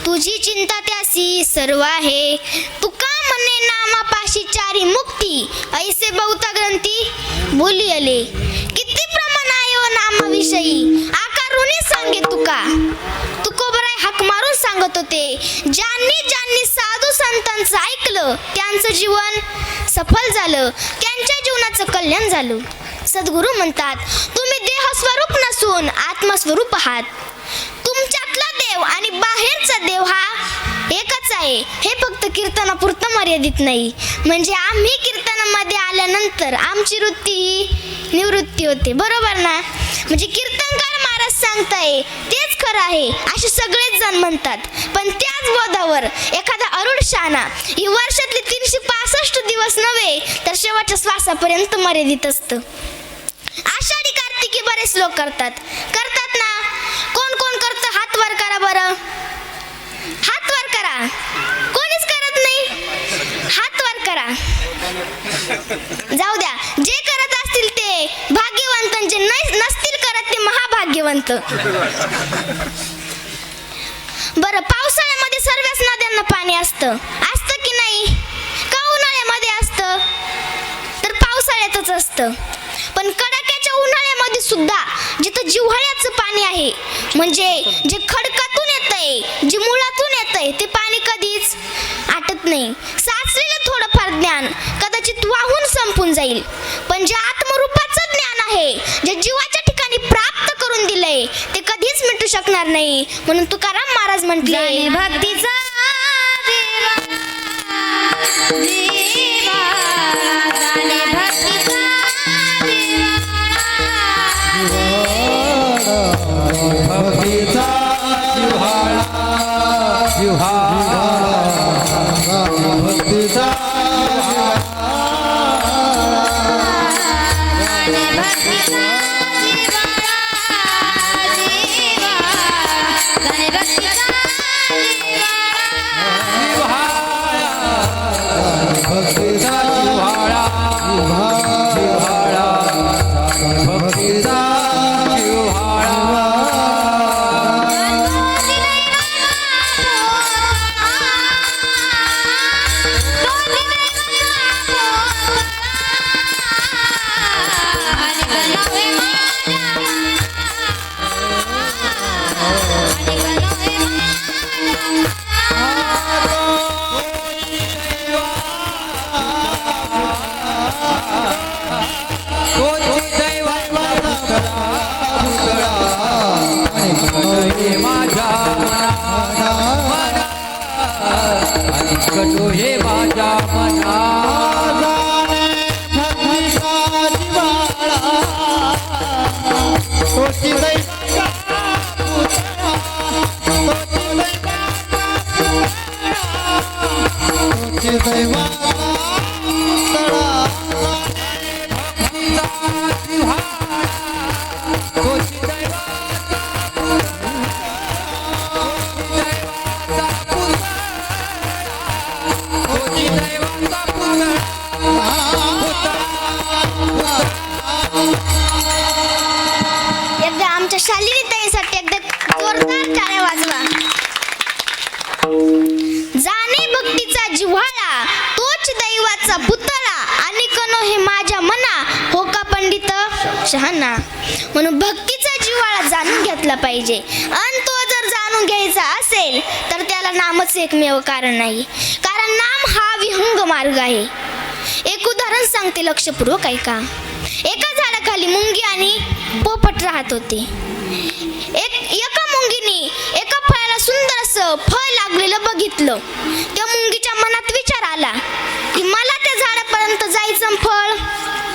[SPEAKER 1] तुझी चिंता त्यासी सर्व आहे. तुका म्हणे नामापाशी चारी मुक्ती, ऐसे बहुता ग्रंथी बोली आले. किती प्रमाण आहे ओ नामाविषयी आकारुनी सांगे तुका. तुकोबराय हाक मारून सांगत होते. ज्यांनी साधू संतांचं ऐकलं त्यांचं जीवन सफल झालं, त्यांच्या जीवनाचं कल्याण झालं. सद्गुरू म्हणतात तुम्ही देहस्वरूप नसून आत्मस्वरूप आहात. तुमच्यातला देव आणि बाहेरचा देव हा एकच आहे. हे फक्त कीर्तनापुरतं मर्यादित नाही. म्हणजे आम्ही कीर्तनामध्ये आल्यानंतर आमची वृत्ती ही निवृत्ती होते, बरोबर ना. म्हणजे कीर्तनकार महाराज सांगताय तेच खरं आहे असे सगळेच जण म्हणतात. पण त्याच बोधावर एखादा अरुड शहाणा ही वर्षातले 365 दिवस नव्हे तर शेवटच्या श्वासापर्यंत मर्यादित असतं. आषाढी कार्तिकी बरेच लोक करतात ना. कोण कोण करतं हात वर करा बरं. हात वर करा. कोणीच करत नाही. हात वर करा. जाऊ द्या, जे करत असतील ते भाग्यवंत, जे नसतील करत ते महाभाग्यवंत. बरं, पावसाळ्यामध्ये सर्वच नद्यांना पाणी असतं की नाही. का उन्हाळ्यामध्ये असतं तर पावसाळ्यातच असतं. पण कडाक्याच्या उन्हाळ्यामध्ये सुद्धा जिथं जिव्हाळ्याचं पाणी आहे, म्हणजे जे खडकातून येतंय, जे मुळातून येतंय ते पाणी कधीच आटत नाही. साचलेलं थोडंफार ज्ञान कदाचित वाहून संपून जाईल, पण जे आत्मरूपाचं ज्ञान आहे, जे जीवाच्या ठिकाणी प्राप्त करून दिलंय ते कधीच मिटू शकणार नाही. म्हणून तुकाराम महाराज म्हटले
[SPEAKER 3] जाणे भक्तीचा देवा देवा जाणे भक्तीचा
[SPEAKER 4] भक्तीचा जिव्हाळा जिव्हाळा भक्तीचा
[SPEAKER 2] भक्तीचा
[SPEAKER 4] जिव्हाळा जिव्हाळा भक्तीचा जिव्हाळा कोणती दैवाचा पुतळा हे माझ्या मना आणि कटो हे माझ्या मना
[SPEAKER 2] भक्तीचा जिव्हाळा तोची दैवाचा पुतळा तोची दैवाचा पुतळा
[SPEAKER 1] एकदा आमच्या शालिनी ताईसाठी एकदा जोरदार टाळ्या वाजवा. जाणे भक्तीचा जिव्हाळा तोच दैवाचा पुतळा आणि कनो हे माझ्या मना हो का पंडित शहाणा. म्हणून भक्तीचा जिव्हाळा जाणून घेतला पाहिजे आणि तो जर जाणून घ्यायचा असेल तर त्याला नामच एकमेव कारण नाही, कारण नाम हा विहंग मार्ग आहे. एक उदाहरण सांगते, लक्षपूर्वक ऐका. एका झाडाखाली मुंगी आणि पोपट राहत होते. एका मुंगीने एका फळाला सुंदर असं फळ लागलेलं बघितलं. त्या मुंगीच्या मनात विचार आला की मला त्या झाडापर्यंत जायचं आणि फळ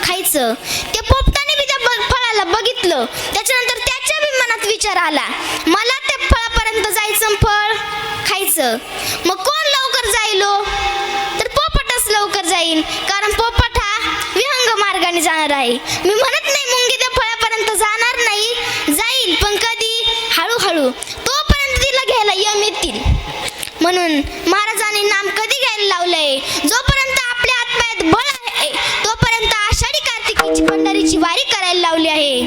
[SPEAKER 1] खायचं. त्या पोपटाने बी त्या फळाला बघितलं. त्याच्यानंतर त्याच्या बी मनात विचार आला मला त्या फळापर्यंत जायचं आणि फळ खायचं. मग कोण लवकर जाईल? तर पोपटच लवकर जाईल, कारण पोपट हा विहंग मार्गाने जाणार आहे. मी म्हणत नाही मुंगी त्या फळापर्यंत जाणार नाही, जाईल, पण कधी? हळूहळू. तोपर्यंत तिला घ्यायला यम येतील. म्हणून महाराजांनी नाम कधी घ्यायला लावलंय? जोपर्यंत आपल्या हातपायात बळ आहे तोपर्यंत आषाढी कार्तिकीची पंढरीची वारी करायला लावली आहे.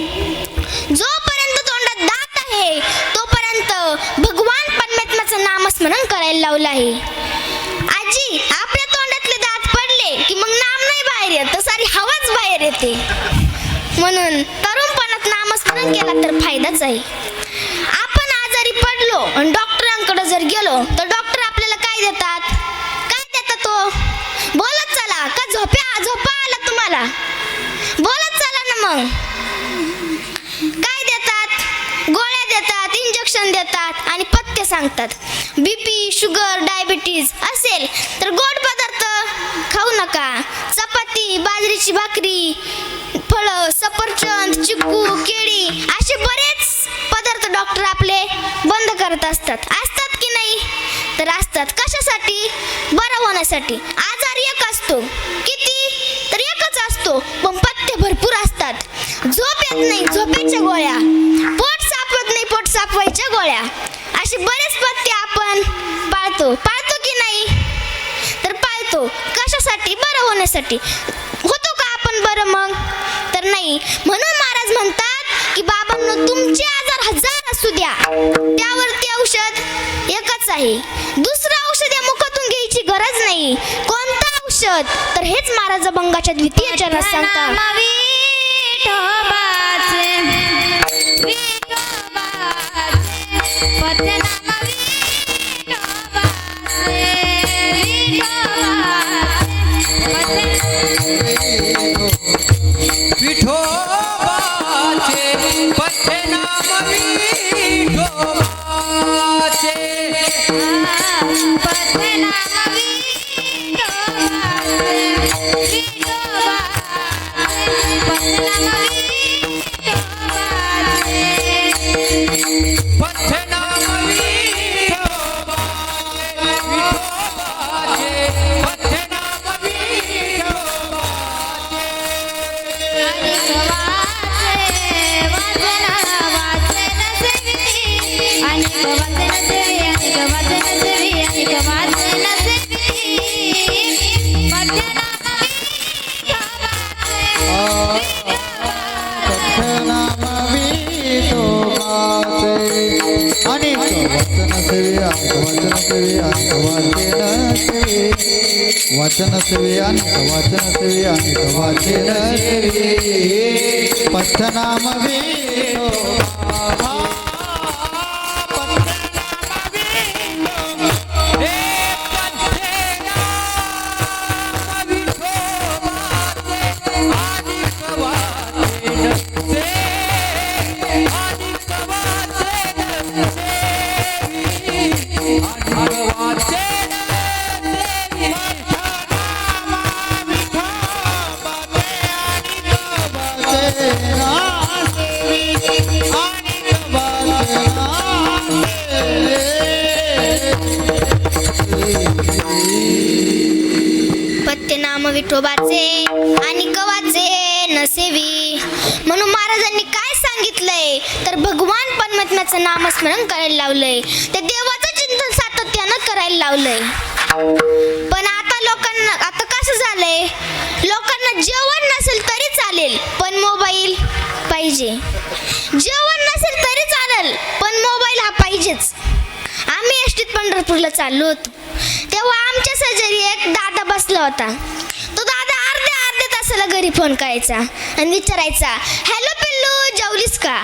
[SPEAKER 1] जोपर्यंत तोंडात दात आहे तोपर्यंत भगवान परमात्म्याचं नामस्मरण करायला लावलं आहे. आजी, आपल्या तोंडातले दात पडले की मग नाम नाही बाहेर येत, तर सारी हवाच बाहेर येते. म्हणून तरुणपणात नामस्मरण केला तर फायदाच आहे. आपण आजारी पडलो आणि डॉक्टरांकडे जर गेलो तर डॉक्टर आपल्याला काय देतात? काय देतात तो? बोलत चला का झोपा आला तुम्हाला? बोलत चला ना. मग काय देतात? गोळ्या देतात, इंजेक्शन देतात आणि पथ्य सांगतात. बीपी, शुगर, डायबिटीज असेल तर गोड पदार्थ खाऊ नका. चपाती, बाजरीची भाकरी, फळं, सफरचंद, चिकू, केळी असे बरेच पदार्थ डॉक्टर आपले बंद करत असतात की नाही? तर असतात. कशासाठी? बरं होण्यासाठी. आजार एक असतो, किती? तर एकच असतो, पण पथ्य भरपूर असतात. झोप येत नाही, झोपेच्या गोळ्या. पोट सापवत नाही, पोट सापवायच्या गोळ्या. असे बरेच पथ्य आपण पाळतो की नाही? तर पाळतो. कशासाठी? बरं होण्यासाठी. होतो का आपण बरं मग? तर नाही. म्हणून महाराज म्हणतात की बाबांनो, तुमचे आजार 1000 असू द्या, त्यावरती औषध एकच आहे. दुसरं औषध या मुखातून घ्यायची गरज नाही. कोणतं औषध? तर हेच महाराज अभंगाच्या द्वितीय चरणात सांगतात.
[SPEAKER 4] विठोबाचे पथ्य नाम विठोबाचे. पथ्य नाम विठोबाचे, विठोबाचे पथ्य नाम
[SPEAKER 3] वाचन सेवी, अनेक वाचन सेवी, अनेक वाचन सेवी, अनेक वाचन
[SPEAKER 2] सेवे अनेक वाचन सेवे अनेक वाचन सेवे अनेक वाचन सेवे अनेक वाचन सेवे पथनाम विठोबा
[SPEAKER 1] पथ्यनाम विठोबाचे आणि कवाचे नसेवी. म्हणून महाराजांनी काय सांगितलंय तर भगवान परमात्म्याचं नामस्मरण करायला लावलंय, त्या देवाचं चिंतन सातत्यानं करायला लावलंय. पण आता कसं झालंय, लोकांना जेवण नसेल तरी चालेल पण मोबाईल पाहिजे, जेवण नसेल तरी चालेल पण मोबाईल हा पाहिजेच. आम्ही एसटीत पंढरपूरला चाललो होतो तेव्हा आमच्या शेजारी एक दादा बसला होता. तो दादा अर्ध्या तासाला घरी फोन करायचा आणि विचारायचा, हॅलो पिल्लू जेवलीस का,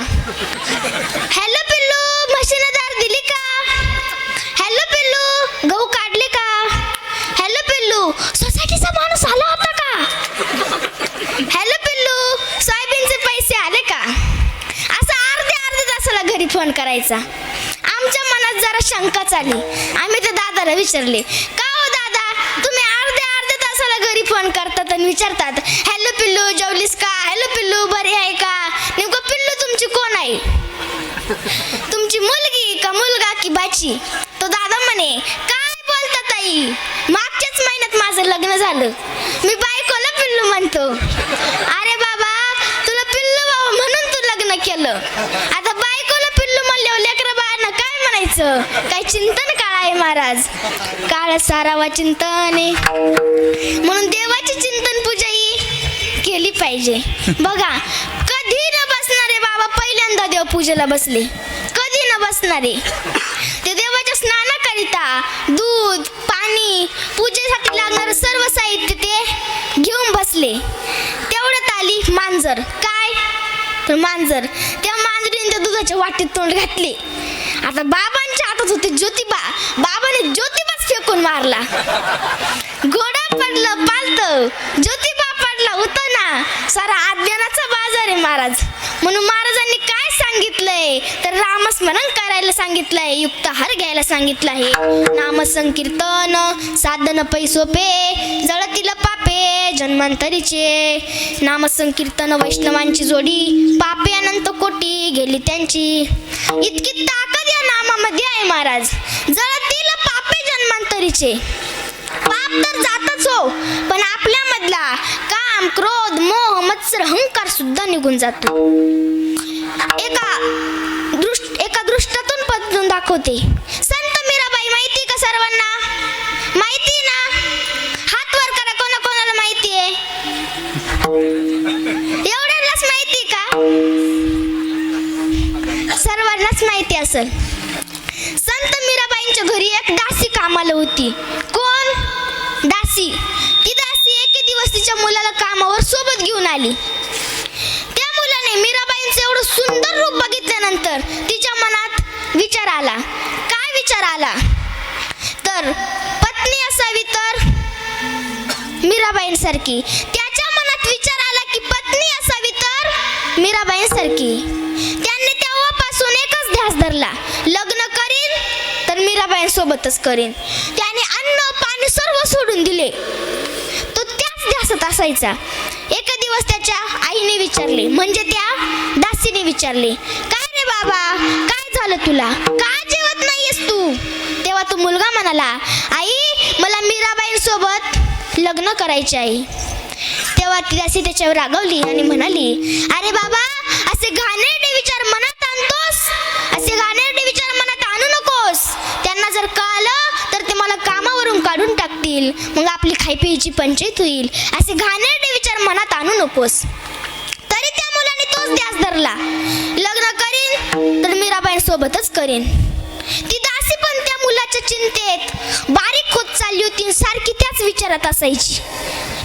[SPEAKER 1] हॅलो पिल्लू म्हशीनं दार दिली का, हॅलो पिल्लू गहू काढले का, हॅलो पिल्लू सोसायटीचा माणूस आला होता का, हॅलो पिल्लू सोयाबीनचे पैसे आले का. असं अर्ध्या तासाला घरी फोन करायचा. आमच्या मनात जरा शंकाच आली. आम्ही त्या दादाला विचारले, का हो दादा तुम्ही अर्ध्या तासाला घरी फोन करतात आणि विचारतात हॅलो पिल्लू जेवलीस का, हॅलो पिल्लू बरी आहे का. नेमकं पिल्लू तुमची कोण आहे, तुमची मुलगी का मुलगा की बाची. तो दादा म्हणे, काय बोलता ताई, मागच्याच महिन्यात माझं लग्न झालं, मी बायकोला पिल्लू म्हणतो. अरे बाबा तुला पिल्लू बाबा म्हणून तू लग्न केलं, आता बायकोला पिल्लू म्हणल्यावर लेकरं बाळांना काय म्हणायचं. काय चिंतन काळ आहे महाराज, काळ सारावा चिंतन आहे. म्हणून देवाची चिंतन पूजा ही केली पाहिजे. बघा कधी न बसणारे बाबा पहिल्यांदा देवपूजेला बसले, कधी न बसणारे. ते देवाच्या स्नानाकरिता दूध पाणी पूजेसाठी लागणारं सर्व साहित्य ते घेऊन बसले. तेवढ्यात आली मांजर. काय तर मांजर, त्या मांजरीने त्या दुधाच्या वाटीत तोंड घातले. आता बाबांच्या हातात होते ज्योतिबा, बाबाने ज्योतिबाच फेकून मारला. घोडा पडलं पालतं, ज्योतिबा पडला उतना. सारा अज्ञानाचा बाजार आहे महाराज. म्हणून महाराजांनी काय सांगितलंय तर नामस्मरण करायला सांगितलंय, युक्ताहार घ्यायला सांगितलं आहे. नामसंकीर्तन साधन पै सोपे, जळतील पापे जन्मांतरीचे. नामसंकीर्तन वैष्णवांची जोडी, पापे अनंत कोटी गेली त्यांची. इतकी ताकद या नामामध्ये आहे महाराज. जळतील पापे जन्मांतरीचे. पाप तर जातच हो, पण आपल्यामधला काम क्रोध मोह मत्सर अहंकार सुद्धा निघून जातो. एका दृष्टातून बदलून दाखवते. संत मीराबाई माहिती का सर्वांना, माहिती ना, हात वर करा कोणाला माहिती आहे. एवढ्यालाच माहिती का, सर्वांनाच माहिती असेल. संत मीराबाईंच्या घरी एक दासी कामाला होती. कोण दासी. ती दासी एके दिवस तिच्या मुलाला कामावर सोबत घेऊन आली. त्या मुलाने मीराबाईंचं एवढं सुंदर रूप बघितल्यानंतर तिच्या मनात विचार आला. काय विचार आला तर पत्नी असावी तर मीराबाईंसारखी. त्याच्या मनात विचार आला की पत्नी असावी तर मीराबाईंसारखी. त्यांनी तेव्हापासून एकच ध्यास धरला, लग्न करीन तर मीराबाईंसोबतच करीन. त्याने अन्न पाणी सर्व सोडून दिले. तो त्याच ध्यासात असायचा. एका दिवस त्याच्या आईने विचारले, म्हणजे त्या दासीने विचारले, काय रे बाबा काय झालं तुला, का जेवत नाहीयेस तू. तेव्हा तो मुलगा म्हणाला, आई मला मीराबाईंसोबत लग्न करायचे आहे. तेव्हा ती दासी त्याच्यावर रागवली आणि म्हणाली, अरे बाबा असे घाणेरडे विचार मनात आणतोस, असे घाणेरडे विचार मनात आणू नकोस. त्यांना जर कळलं तर ते मला कामावरून काढून टाकतील, मग आपली खायपियीची पंचायत होईल. असे घाणेरडे विचार मनात आणू नकोस. तरी त्या मुलाने तोच ध्यास धरला, लग्न करीन तर मीराबाईंसोबतच करीन. ती दासी पण त्या भविष्याच्या चिंतेत बारीक होत चालली होती आणि सारखी त्याच विचारात असायची.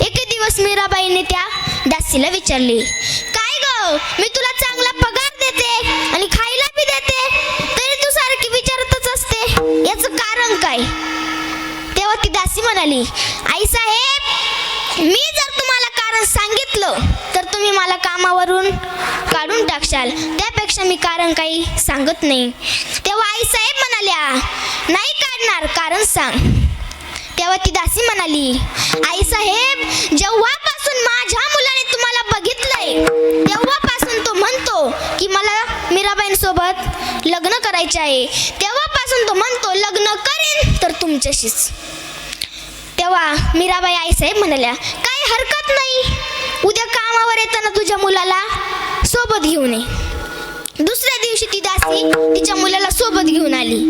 [SPEAKER 1] एके दिवस मीराबाईने त्या दासीला विचारले, काय ग, मी तुला चांगला पगार देते आणि खायला बी देते, तरी तू सारखी विचारतच असते, याचं कारण काय? तेव्हा ती दासी म्हणाली, आई साहेब, मी जर तुम्हाला कारण सांगितलं तर तुम्ही मला कामावरून काढून टाकशाल, त्यापेक्षा मी कारण काही सांगत नाही. तेव्हा आई साहेब म्हणाल्या, नाही काढणार, कारण सांग. तेव्हा ती दासी म्हणाली, आई साहेब, जेव्हापासून माझ्या मुलाने तुम्हाला बघितलंय तेव्हापासून तो म्हणतो की मला मीराबाईंसोबत लग्न करायचे आहे. तेव्हापासून तो म्हणतो लग्न करेन तर तुमच्याशीच. तेव्हा मीराबाई आई साहेब म्हणाल्या, काही हरकत नाही, उद्या कामावर येताना तुझ्या मुलाला सोबत घेऊन ये. दुसऱ्या दिवशी ती दासी तिच्या मुलाला सोबत घेऊन आली.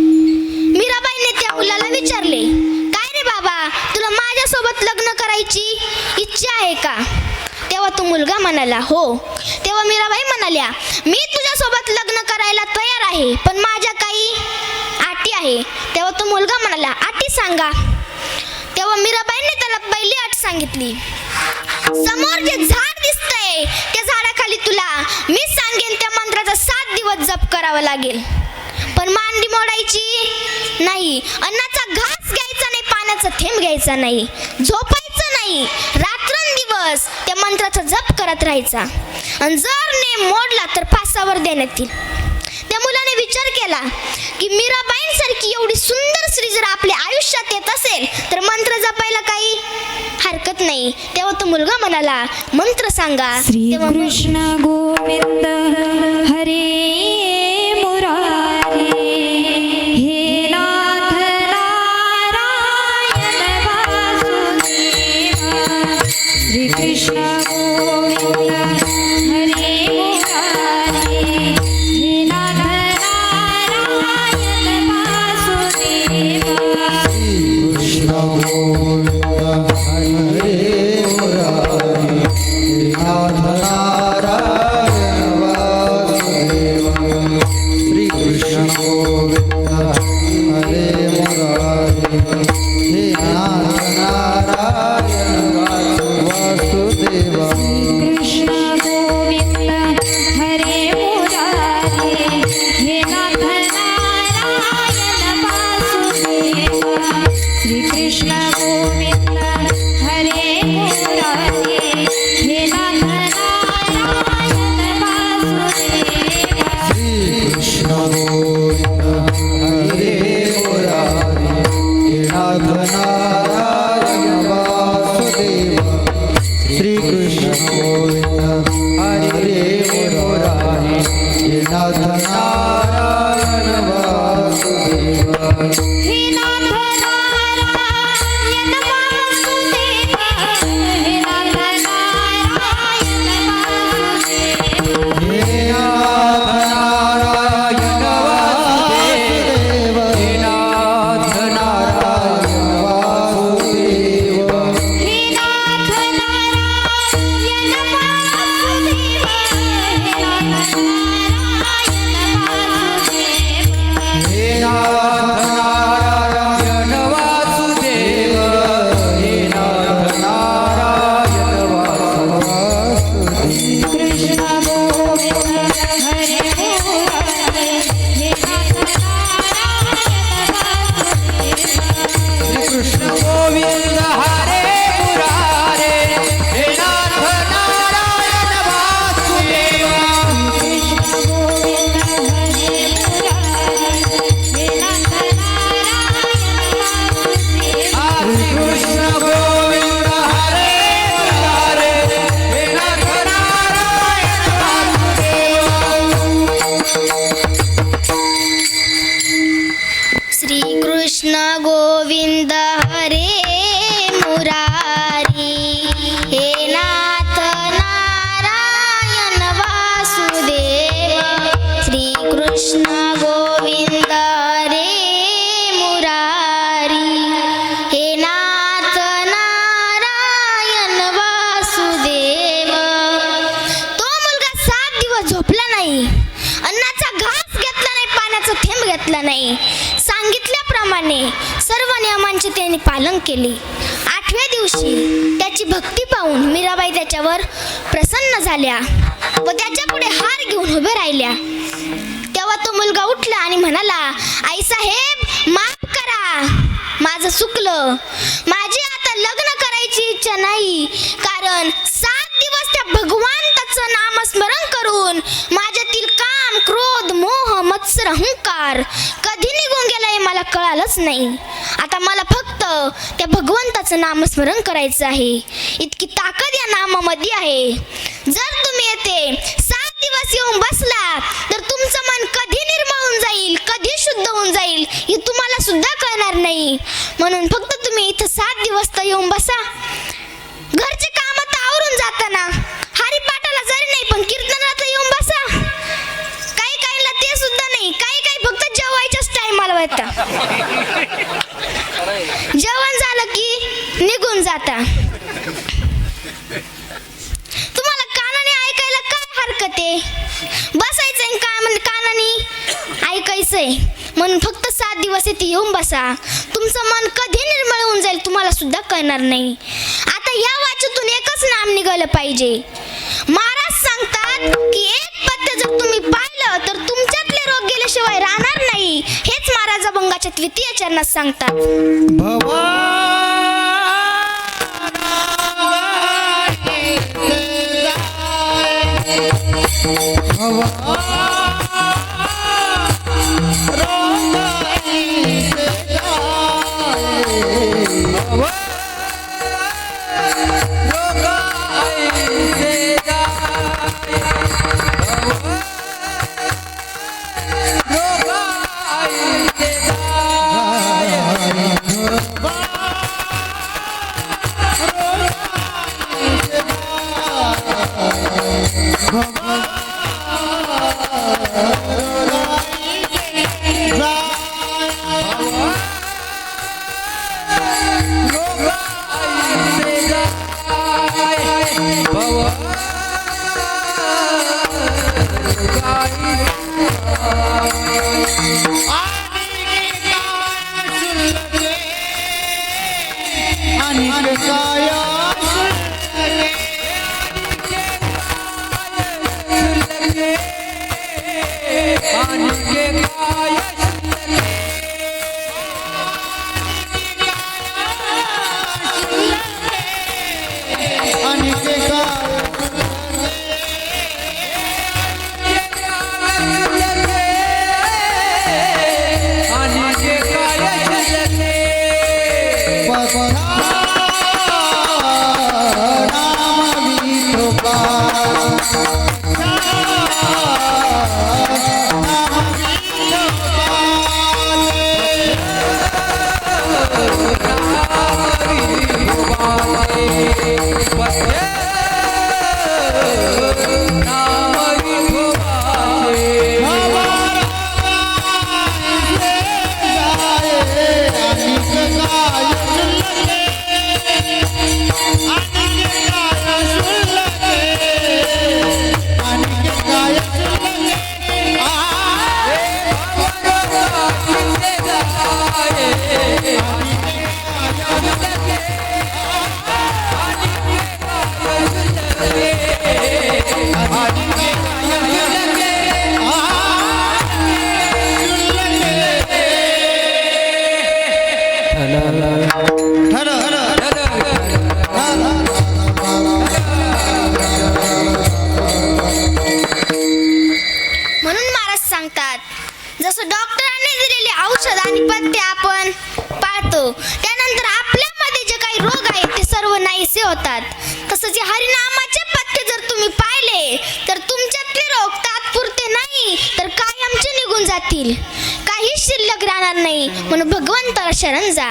[SPEAKER 1] मीराबाईने त्या मुलाला विचारले, काय रे बाबा, तुला माझ्यासोबत लग्न करायची इच्छा आहे का? तेव्हा तो मुलगा म्हणाला, हो. तेव्हा मीराबाई म्हणाल्या, मी तुझ्यासोबत लग्न करायला तयार आहे, पण माझ्या काही अटी आहे. तेव्हा तो मुलगा म्हणाला, अटी सांगा. तेव्हा मीराबाईंनी त्याला पहिली अट सांगितली, समोर जे झाड दिसतंय त्या झाडाखाली तुला मी सांगेन त्या मंत्राचा 7 दिवस जप करावा लागेल, पण मांडी मोडायची नाही, अन्नाचा घास घ्यायचा नाही, पाण्याचा थेंब घ्यायचा नाही, झोपायचं नाही, रात्रंदिवस त्या मंत्राचा जप करत राहायचा, आणि जर नेम मोडला तर फासावर देण्यात येईल. त्या मुलाने विचार केला की मीराबाईंसारखी एवढी सुंदर स्त्री जर आपल्या आयुष्यात येत असेल तर मंत्र जपायला काही हरकत नाही. तेव्हा तो मुलगा म्हणाला, मंत्र सांगा.
[SPEAKER 3] श्री
[SPEAKER 1] तेव्हा
[SPEAKER 3] कृष्ण गोविंद हरे मुरारी, हे नाथ नारायण वासुदेवा. श्री कृष्ण गोविंद हरे मुरारी, हे नाथ नारायण वासुदेवा.
[SPEAKER 2] कृष्ण गोविंद हरे मुरारी, नाथ नारायण वासुदेव. श्री कृष्ण गोविंद हरे मुरारी, हे नाथ नारायण वासुदेव.
[SPEAKER 3] कृष्ण गोविंद हरे मुरारी, हे नाथ नारायण वासुदेवा. श्री कृष्ण गोविंद हरे मुरारी, हे नाथ नारायण वासुदेवा.
[SPEAKER 2] श्री कृष्ण गोविंद हरे मुरारी, हे नाथ नारायण वासुदेव. श्री कृष्ण गोविंद हरे मुरारी, हे नाथ नारायण वासुदेव.
[SPEAKER 3] हे नाथ नारायण वासुदेवा, हे नाथ नारायण वासुदेवा.
[SPEAKER 2] हे नाथ नारायण वासुदेव, हे नाथ नारायण वासुदेव.
[SPEAKER 3] हे नाथ नारायण वासुदेवा, हे नाथ नारायण वासुदेवा.
[SPEAKER 2] हे नाथ नारायण वासुदेव, हे नाथ नारायण वासुदेव.
[SPEAKER 3] कृष्ण गोविंद हरे मुरारी, हे नाथ नारायण वासुदेवा.
[SPEAKER 2] श्री कृष्ण गोविंद हरे मुरारे, हे नाथ नारायण वासुदेव.
[SPEAKER 3] कृष्ण गोविंद हरे मुरारी, हे नाथ नारायण वासुदेवा.
[SPEAKER 2] श्री कृष्ण गोविंद हरे मुरारे, हे नाथ नारायण वासुदेव.
[SPEAKER 1] श्री कृष्ण गोविंद हरे मुरारी, हे नाथ नारायण वासुदेव. श्री कृष्ण गोविंद हरे मुरारी, हे नाथ नारायण वासुदेव. तो मुलगा 7 दिवस झोपला नाही, अन्नाचा घास घेतला नाही, पाण्याचा थेंब घेतला घेतला नाही. सांगितल्याप्रमाणे सर्व नियमांचे त्याने पालन केले. 8व्या दिवशी त्याची भक्ती पाहून मीराबाई त्याच्यावर प्रसन्न झाल्या व त्याच्यापुढे हार घेऊन उभे राहिल्या. तेव्हा तो मुलगा उठला आणि म्हणाला, आईसाहेब माफ करा, माझं चुकलं. माझी आता लग्न करायची इच्छा नाही, कारण 7 दिवस त्या भगवंताचं नामस्मरण करून माझ्यातील काम, क्रोध, मोह, मत्सर, अहंकार कधी निघून गेला हे मला कळालंच नाही. आता मला फक्त त्या भगवंताचं नामस्मरण करायचं आहे. इतकी ताकद या नामामध्ये आहे. जर तुम्ही येथे 7 दिवस येऊन बसला तर तुमचं मन कधी निर्मळ होऊन जाईल, कधी शुद्ध होऊन जाईल हे तुम्हाला सुद्धा कळणार नाही. म्हणून फक्त तुम्ही इथं 7 दिवस तर येऊन बसा. घरचे काम तर आवरून जाताना हरिपाठाला जरी नाही पण कीर्तनाला येऊन बसा. काही काहीला ते सुद्धा नाही, काही काही फक्त जेवायच्याच टायमाला येतात. जेवण झालं की निघून जाता. तुम्हाला कानाने ऐकायला काय हरकत आहे? बसायचंय कानाने ऐकायचंय. म्हणून फक्त 7 दिवस इथे येऊन बसा. तुमचं मन कधी निर्मळ होऊन जाईल तुम्हाला सुद्धा कळणार नाही. आता या वाचेतून एकच नाम निघालं पाहिजे. महाराज सांगतात की एक पद्य जर तुम्ही पाहिलं तर तुमच्यातले रोग गेल्याशिवाय राहणार नाही. हेच महाराज अभंगाच्या 2य चरणात सांगतात. जसं डॉक्टरांनी दिलेले औषध आणि पथ्य आपण पाळतो, त्यानंतर आपल्यामध्ये जे काही रोग आहेत ते सर्व नाहीसे होतात. तसंच या हरिनामाचे पथ्य जर तुम्ही पाळले तर तुमच्यातले रोग तात्पुरते नाही तर कायमचे निघून जातील, काही शिल्लक राहणार नाही. म्हणून भगवंताला शरण जा.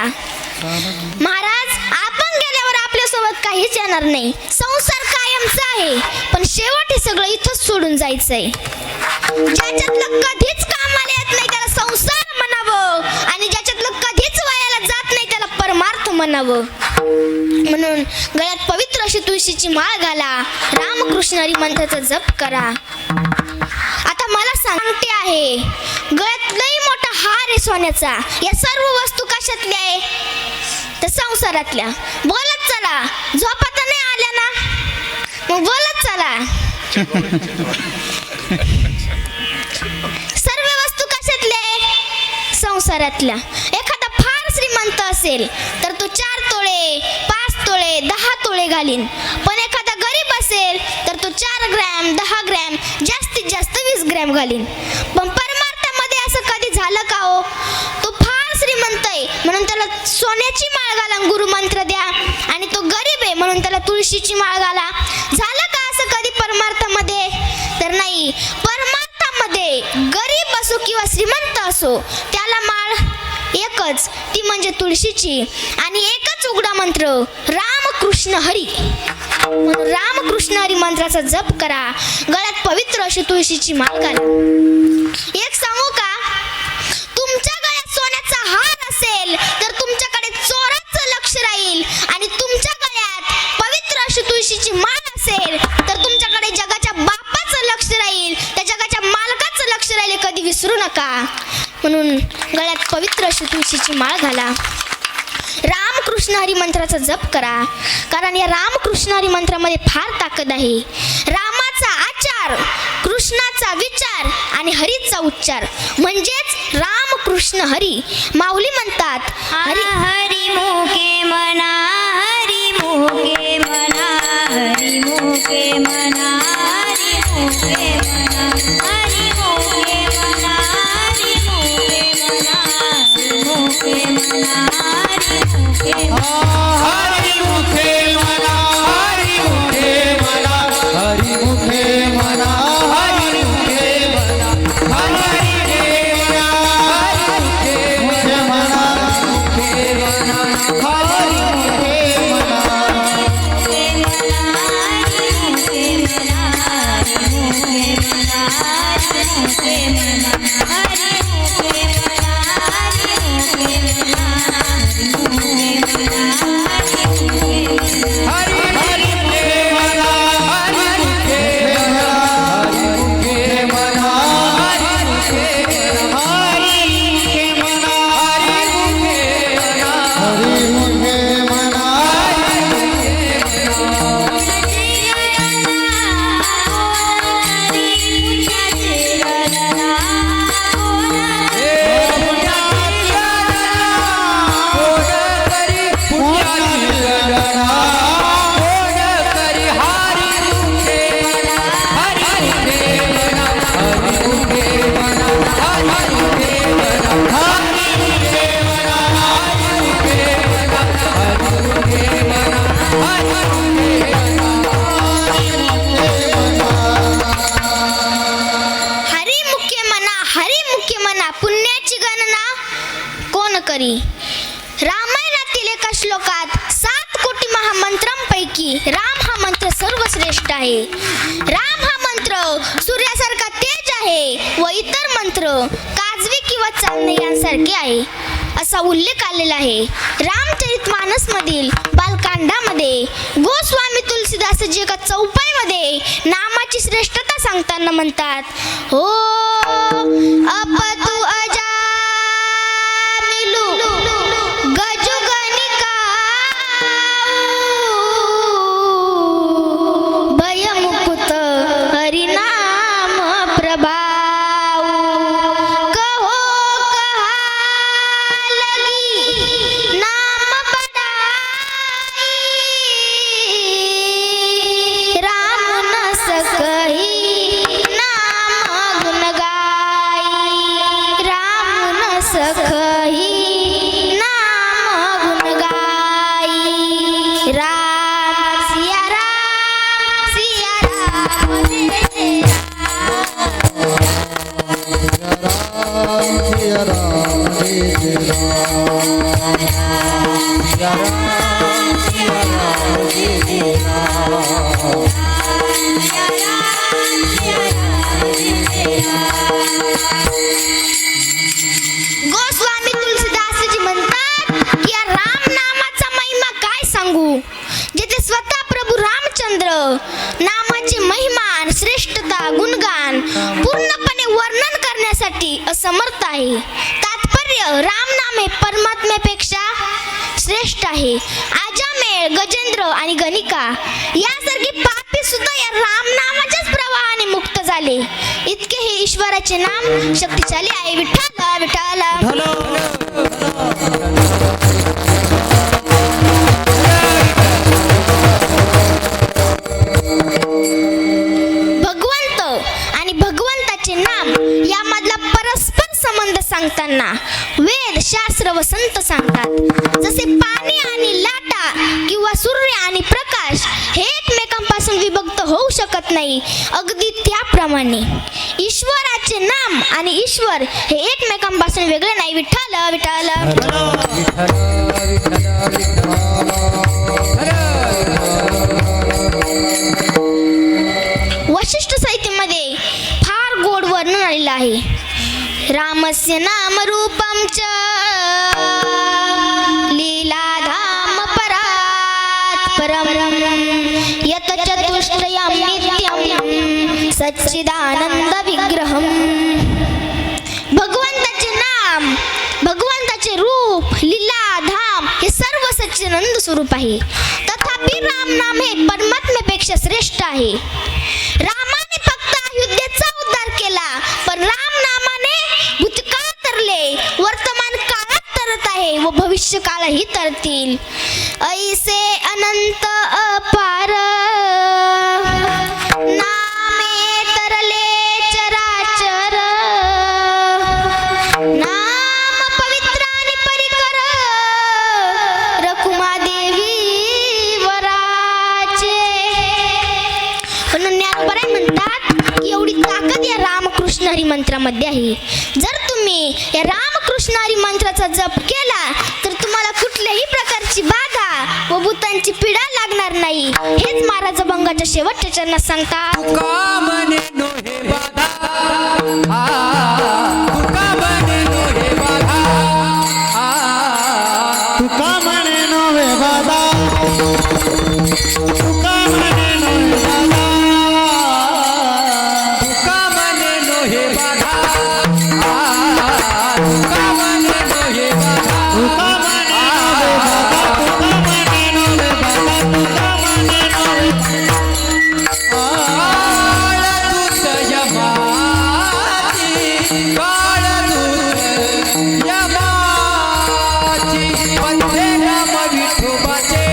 [SPEAKER 1] महाराज, आपण गेल्यावर आपल्यासोबत काहीच येणार नाही. संसार कायमचा आहे, पण शेवट हे सगळं इथंच सोडून जायचंय. ज्याच्यातलं कधीच कामाला येत नाही त्याला संसार म्हणावं, आणि ज्याच्यातलं कधीच वायाला जात नाही त्याला परमार्थ म्हणावं. म्हणून गळ्यात पवित्र अशी तुळशीची माळ घाला, रामकृष्ण हरी मंत्राचा जप करा. आता मला सांगते आहे, गळ्यात लई मोठा गळ्यात हार आहे सोन्याचा. या सर्व वस्तू कशातल्या आहे? तर संसारातल्या. बोलत चला, झोपा तर नाही आल्या ना, मग बोलत चला. सर्व वस्तू कशातल्या आहे? संसारातल्या. एखादा फार श्रीमंत असेल तर तो 4 तोळे 5 तोळे 10 तोळे घालीन, पण एखादा गरीब असेल तर तो 4 ग्रॅम 10 ग्रॅम जास्तीत जास्त 20 ग्रॅम घालीन. पण परमार्थामध्ये असं कधी झालं का हो? तो फार श्रीमंत आहे म्हणून त्याला सोन्याची माळ घाला, गुरुमंत्र द्या, आणि तो गरीब आहे म्हणून त्याला तुळशीची माळ घाला. झालं का असं कधी परमार्थामध्ये? तर नाही. परमार्थामध्ये गरीब असो किंवा श्रीमंत असो त्याला माळ एकच, ती म्हणजे तुळशीची, आणि एकच उघडा मंत्र रामकृष्ण हरी. म्हणून रामकृष्ण हरी मंत्राचा जप करा. गळ्यात पवित्र अशी तुळशीची माळ घाला. एक सांगू का? तुमच्या गळ्यात सोन्याचा हार असेल तर तुमच्याकडे चोराचं लक्ष राहील, आणि तुमच्या गळ्यात पवित्र अशी तुळशीची माळ असेल तर तुमच्याकडे जगाच्या बापाचं लक्ष राहील, त्या जगाच्या मालकाचं लक्ष राहील. कधी विसरू नका. म्हणून गळ्यात पवित्र अशी तुळशीची माळ घाला. रामकृष्ण हरी मंत्राचा जप करा, कारण या रामकृष्ण हरी मंत्रामध्ये फार ताकद आहे. रामाचा आचार, कृष्णाचा विचार आणि हरीचा उच्चार म्हणजेच रामकृष्ण हरी. माऊली म्हणतात
[SPEAKER 3] हरी हरी मुखे मना, हरी मुखे मना, हरी मुखे मना, हरी मुखे मना, हरी मुखे मना, हरी मुखे मना, हरी मुखे मना, हरी मुखे मना.
[SPEAKER 4] हरी मुखे मना, हरी मुखे मना, हरी मुखे मना, हरी मुखे मना, हरी मुखे मना, हरी मुखे
[SPEAKER 1] करी. रामायणातील एका श्लोकात 7 कोटी महामंत्रांपैकी राम हा मंत्र सर्वश्रेष्ठ आहे. राम हा मंत्र सूर्यासारखा तेज आहे व इतर मंत्र काजवी किंवा चांदणे यांसारखे आहे असा उल्लेख आलेला आहे. रामचरितमानसमधील बालकांडामध्ये गोस्वामी तुलसीदासजी एका चौपाईमध्ये नामाची श्रेष्ठता सांगताना म्हणतात, हो अपतु अजा गोस्वामी तुलसीदासजी म्हणतात की या राम नामाचा महिमा काय सांगू. जेथे स्वतः प्रभू रामचंद्र नामाचे महिमा, श्रेष्ठता, गुणगान पूर्णपणे वर्णन करण्यासाठी असमर्थ आहे. तात्पर्य राम नाम हे परमात्म्यापेक्षा श्रेष्ठ आहे. आजामेळ, गजेंद्र आणि गणिका यासारखी पापी सुद्धा या राम नामाच्याच प्रवाहाने मुक्त झाले. इतके हे ईश्वराचे नाम शक्तिशाली आहे. विठ्ठला विठ्ठला. भगवंत आणि भगवंताचे नाम यामधला परस्पर संबंध सांगताना वेद, शास्त्र व संत सांगतात. जसे पाणी आणि लाटा किंवा सूर्य आणि प्रकाश हे एकमेकांपासून विभक्त होऊ शकत नाही, अगदी त्याप्रमाणे ईश्वराचे नाम आणि ईश्वर हे एकमेकांपासून वेगळे नाही. विठ्ठल विठ्ठल. वशिष्ठ साहित्यामध्ये फार गोड वर्णन आलेलं आहे. रामस्य नाम रूपम च लीलाधाम परात् परम यत चतुष्टयं नित्यं सच्चिदानंद विग्रहम. भगवंताचे नाम, भगवंताचे रूप, लीला, धाम हे सर्व सच्चिदानंद स्वरूप आहे. तथापि राम नाम हे परमात्म्यापेक्षा श्रेष्ठ आहे. रामाने फक्त अयोध्येचा उद्धार केला, पण राम नामाने भूतकाळ तरले, वर्तमान काळात तरत आहे व भविष्य काळही तरतील. ऐसे अनंत अपार नामे तरले चराचर. नाम पवित्रानि परिकर रकुमादेवी वराचे. म्हणून ज्ञानोबराय म्हणतात की एवढी ताकद या रामकृष्ण हरी मंत्रामध्ये आहे. जर तुम्ही या रामकृष्ण हरी मंत्राचा जप केला तर तुम्हाला कुठल्याही प्रकारची बाधा व भूतांची पीडा लागणार नाही. हेच महाराज भंगाच्या शेवटच्या चरणात सांगतात.
[SPEAKER 4] तुका म्हणे नो हे बाधा, तुका म्हणे नो हे बाधा,
[SPEAKER 2] तुका म्हणे नवे बाबा, तुका म्हणे नवे बाबा,
[SPEAKER 4] तुका म्हणे नो हे बाधा, तुका म्हणे नो हे बाधा,
[SPEAKER 2] तुका म्हणे नवे बाबा, तुका म्हणे नवे बाबा, तुका म्हणे नवे
[SPEAKER 4] काळदूत यमाची, काळदूत यमाची, पंथे राम विठोबाचे,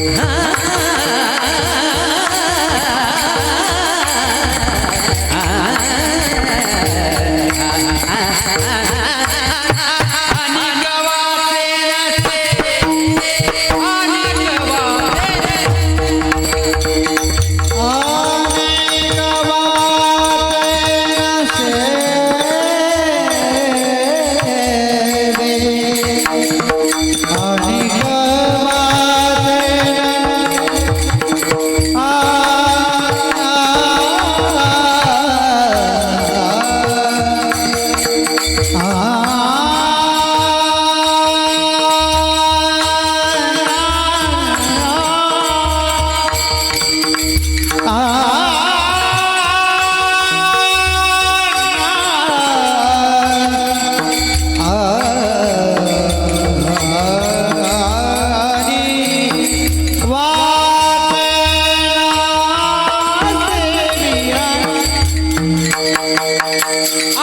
[SPEAKER 4] आणि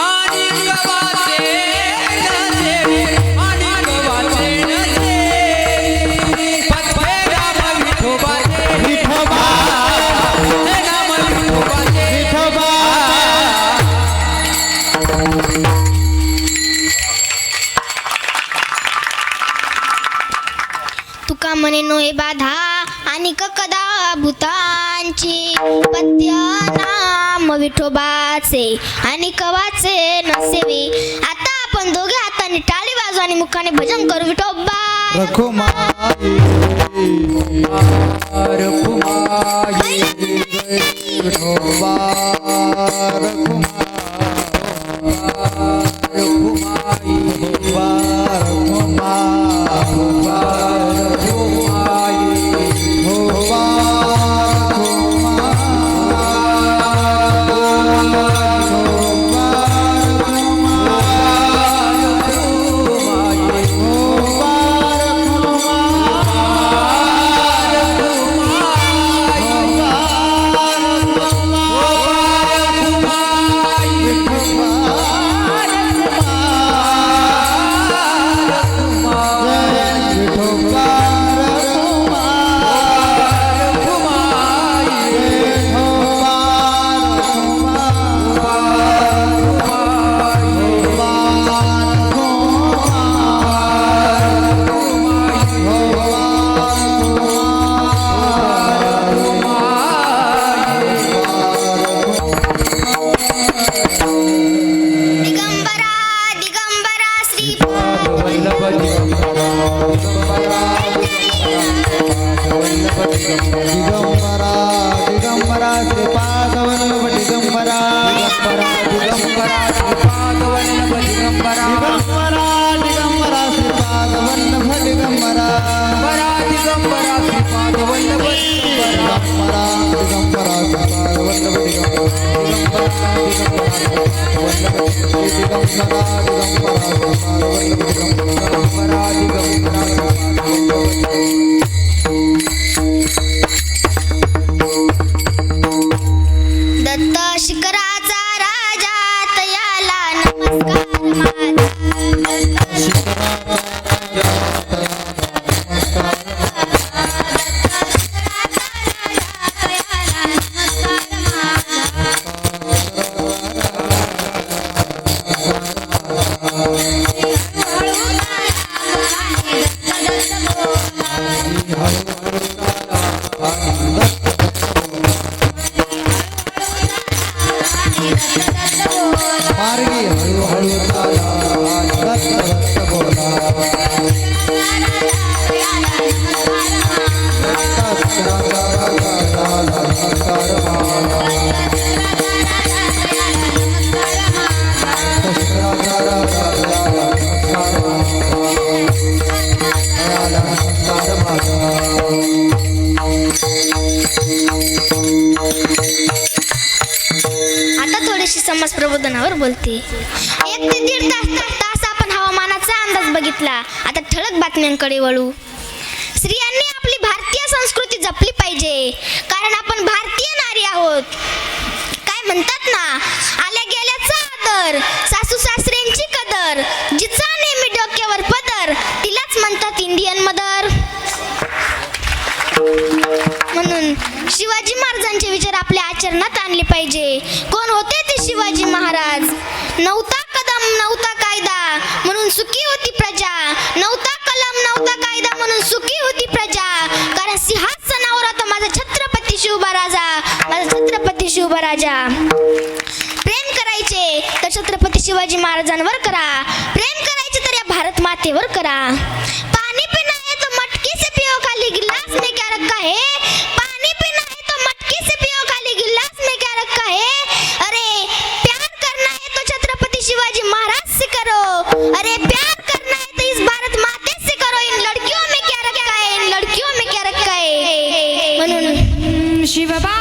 [SPEAKER 4] गवाचे नसे आणि गवाचे आणि गवाचे नसे आणि गवाचे नसे पत्ते नाम विठोबाचे पत्ते नाम विठोबाचे
[SPEAKER 1] तुका म्हणे नोहे बाधा आणि कदा भूतांची पत्य नाम विठोबाचे आणि कवाचे नसेवे. आता आपण दोघे हाताने टाळी वाजू आणि मुखाने भजन करू विठोबा.
[SPEAKER 2] रखुमाई रखुमाई विठोबा रखुमाई
[SPEAKER 1] दिगंबरा दिगंबरा श्रीपाद
[SPEAKER 2] दिगंबरा दिगंबरा श्रीपाद वल्लभ दिगंबरा दिगंबरा श्रीपाद वल्लभ दिगंबरा दिगंबरा दिगंबरा श्रीपाद वल्लभ दिगंबरा
[SPEAKER 4] दिगंबरा श्रीपाद वल्लभ
[SPEAKER 2] दिगंबरा दिगंबरा श्रीपाद वल्लभ
[SPEAKER 1] दत्त शिखराचा राजा तयाला नमस्कार माझा.
[SPEAKER 2] मार्गी हळूहळू चाला दत्त दत्त बोला
[SPEAKER 1] आता थोडीशी समाज प्रबोधनावर बोलते. 1 ते 1.5 तास आपण हवामानाचा अंदाज बघितला. आता ठळक बातम्यांकडे वळू. स्त्रियांनी आपली भारतीय संस्कृती जपली पाहिजे, कारण आपण भारतीय नारी आहोत. काय म्हणतात ना, आल्या गेल्याचा आदर, सासू सासऱ्यांची कदर, जिचा नेहमी डोक्यावर पदर, तिलाच म्हणतात इंडियन मदर. म्हणून शिवाजी महाराजांचे विचार आपल्या आचरणात आणले पाहिजे. कोण होते ते शिवाजी महाराज? नव्हता कदम नव्हता कायदा म्हणून सुखी होती प्रजा, नव्हता कलम नव्हता कायदा म्हणून सुखी होती प्रजा. कारण सिंहासनावर होता माझा छत्रपती शिवबा राजा, माझा छत्रपती शिवबा राजा. प्रेम करायचे तर छत्रपती शिवाजी महाराजांवर करा, प्रेम करायचे तर या भारत मातेवर करा. पानी पीना है तो मटकी से पियो, खाली गिलास में क्या रखा है? पानी पीना है तो मटकी से पियो, खाली गिलास में क्या रखा है? अरे प्यार करना है तो छत्रपति शिवाजी महाराज से करो, अरे प्यार करना है तो इस भारत माते से करो. इन लड़कियों में क्या रखा है? इन लड़कियों में क्या रखा है? म्हणून
[SPEAKER 3] शिवबा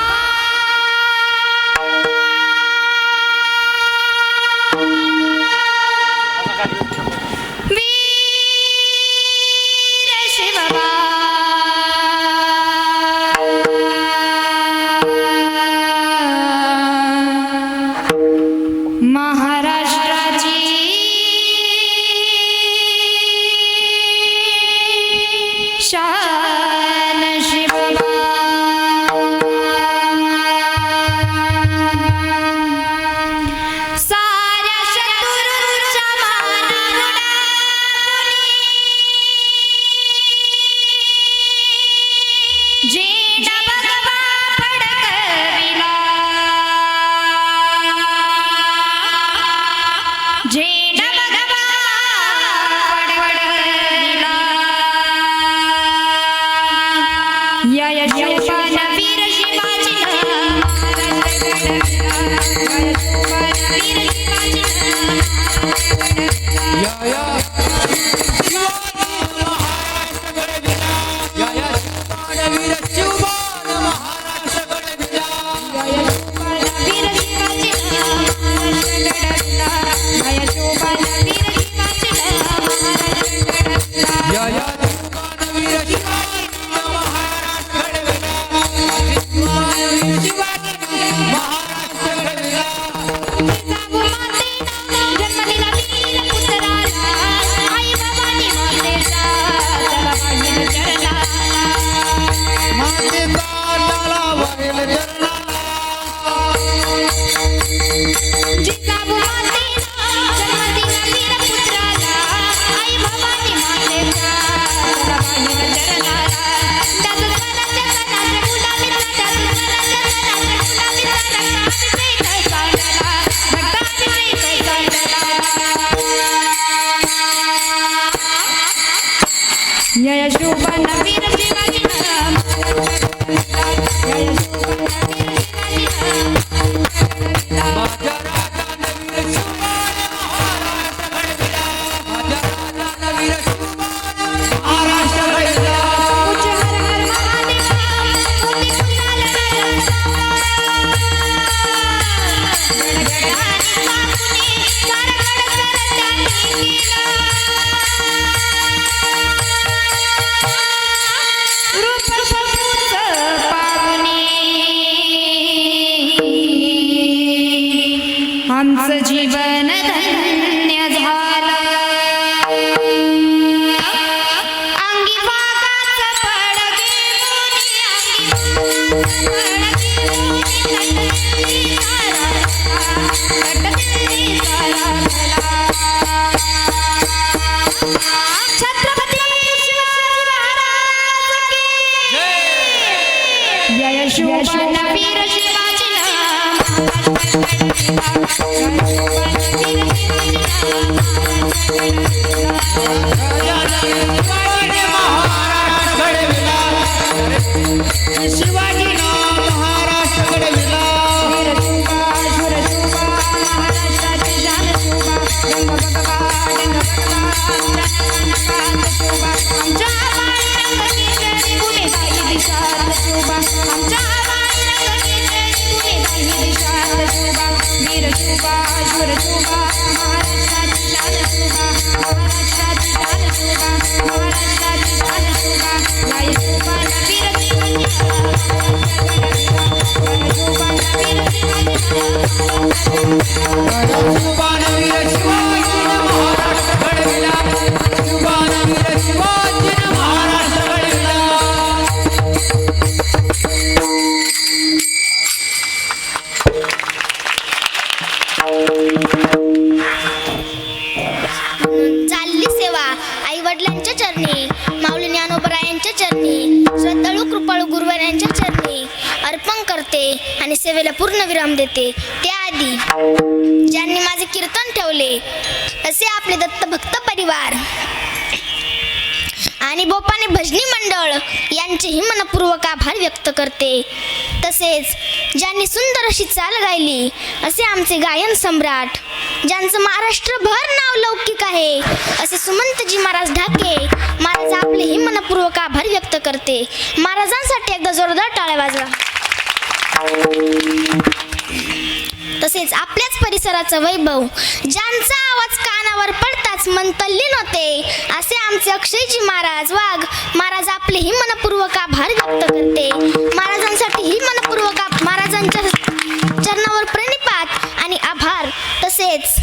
[SPEAKER 3] वीर शिवबा महाराष्ट्राची शान शिवबा. साऱ्या शत्रूंच्या मानामुळे जेडा भगवा फडकविला, जेडा भगवा फडकविला. या यशोपान वीर शिवाजी
[SPEAKER 4] या या वीर शिवबान महाराष्ट्र घडविला. या या वीर शिवबान महाराष्ट्र घडविला. वीर शिवाजी महाराष्ट्र घडविला. मातेचा लाला वरील
[SPEAKER 3] यशोबन वीर शिवाजी
[SPEAKER 4] माझ्या राजानं वीर शिवबान महाराष्ट्र घडविला. माझ्या राजानं वीर शिवबान महाराष्ट्र घडविला.
[SPEAKER 3] आमचं जीवन धन्य झालं. अंगी वाघाचं फळ छत्रपती शिवाजी महाराज की जय. यशोबन वीर शिवाजी
[SPEAKER 2] शिवाजीनं महाराष्ट्र घडविला.
[SPEAKER 4] शिवबान वीर शिवाजीनं महाराष्ट्र घडविला. शिवबान वीर शिवाजीनं महाराष्ट्र घडविला.
[SPEAKER 1] गुरुवाऱ्यांच्या चरणी अर्पण करते आणि सेवेला पूर्ण विराम देते. त्याआधी ज्यांनी माझे कीर्तन ठेवले असे आपले दत्तभक्त परिवार आणि बोपाने भजनी मंडळ यांचेही मनपूर्वक आभार व्यक्त करते. तसेच ज्यांनी सुंदर अशी चाल गायली असे आमचे गायन सम्राट, ज्यांचं महाराष्ट्रभर नाव लौकिक आहे असे सुमंतजी महाराज ढाके महाराज आपलेही मनपूर्वक आभार व्यक्त करते. महाराजांसाठी एकदा जोरदार टाळ्या वाजवा. तसेच आपल्याच परिसराचं वैभव, ज्यांचा आवाज कानावर पडताच मन तल्लीन होते असे आमचे अक्षयजी महाराज वाघ महाराज आपलेही मनपूर्वक आभार व्यक्त करते. महाराजांसाठीही मनपूर्वक महाराजांच्या चरणावर प्रणिपात आणि आभार. तसेच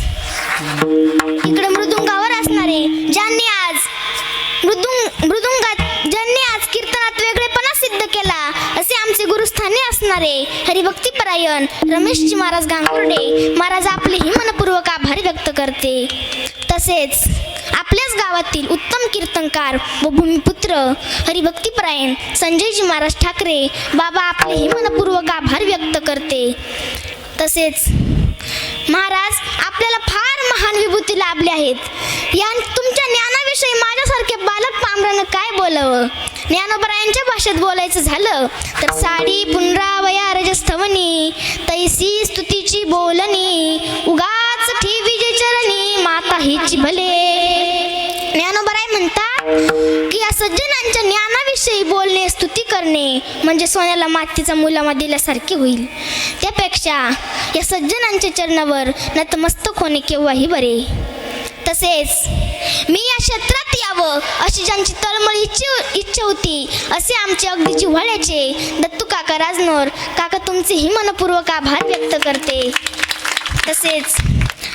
[SPEAKER 1] इकडे मृदुंगावर असणारे ज्यांनी आज ज्यांनी आज कीर्तनात वेगळेपणा सिद्ध केला असे आमचे गुरुस्थानी असणारे हरिभक्तीपरायण रमेशजी महाराज गांगुर्डे महाराज आपलेही मनपूर्वक आभार व्यक्त करते. तसेच आपल्याच गावातील उत्तम कीर्तनकार व भूमिपुत्र हरिभक्तीपरायण संजयजी महाराज ठाकरे बाबा आपलेही मनपूर्वक आभार व्यक्त करते. तसेच महाराज आपल्याला फार महान विभूती लाभल्या आहेत. या तुमच्या ज्ञानाविषयी माझ्यासारखे बालक पामरानं काय बोलावं. ज्ञानोबरायांच्या भाषेत बोलायचं झालं तर साडी पुनरावया रजस्थवनी तैसी स्तुतीची बोलणी उगाच ठेवी जे चरणी माता हिची भले. ज्ञानोबराय म्हणतात की या सज्जनांच्या ज्ञानाविषयी बोलणे स्तुती करणे म्हणजे सोन्याला मातीचा मुलामा दिल्यासारखे होईल. त्यापेक्षा या सज्जनांच्या चरणावर नतमस्तक होणे केव्हाही बरे. तसेच मी या क्षेत्रात यावं अशी ज्यांची तळमळ इच्छा होती असे आमचे अगदी जिव्हाळ्याचे दत्तू काका राजनोर काका तुमचेही मनपूर्वक आभार व्यक्त करते. तसेच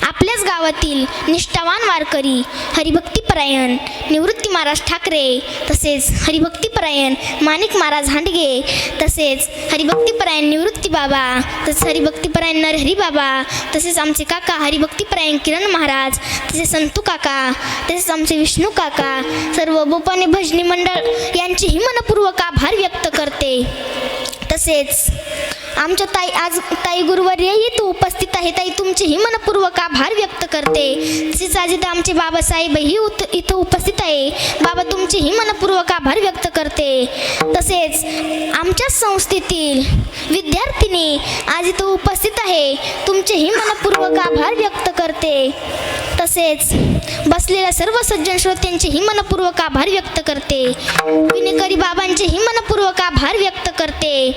[SPEAKER 1] आपल्याच गावातील निष्ठावान वारकरी हरिभक्तीपरायण निवृत्ती महाराज ठाकरे, तसेच हरिभक्तीपरायण माणिक महाराज हांडगे, तसेच हरिभक्तीपरायण निवृत्ती बाबा, तसेच हरिभक्तीपरायण नरहरी बाबा, तसेच आमचे काका हरिभक्तीपरायण किरण महाराज, तसेच संतू काका, तसेच आमचे विष्णू काका, सर्व बोपाने भजनी मंडळ यांचेही मनपूर्वक आभार व्यक्त करते. तसेच आमच्या ताई गुरुवर्य इथं उपस्थित आहे. ताई तुमचेही मनपूर्वक आभार व्यक्त करते. तसेच आज इथं आमचे बाबासाहेबही इथं उपस्थित आहे. बाबा तुमचेही मनपूर्वक आभार व्यक्त करते. तसेच आमच्या संस्थेतील विद्यार्थिनी आज इथं उपस्थित आहे. तुमचेही मनपूर्वक आभार व्यक्त करते. तसेच बसलेल्या सर्व सज्जन श्रोत्यांचेही मनपूर्वक आभार व्यक्त करते. विनेकरी बाबांचेही मनपूर्वक आभार व्यक्त करते.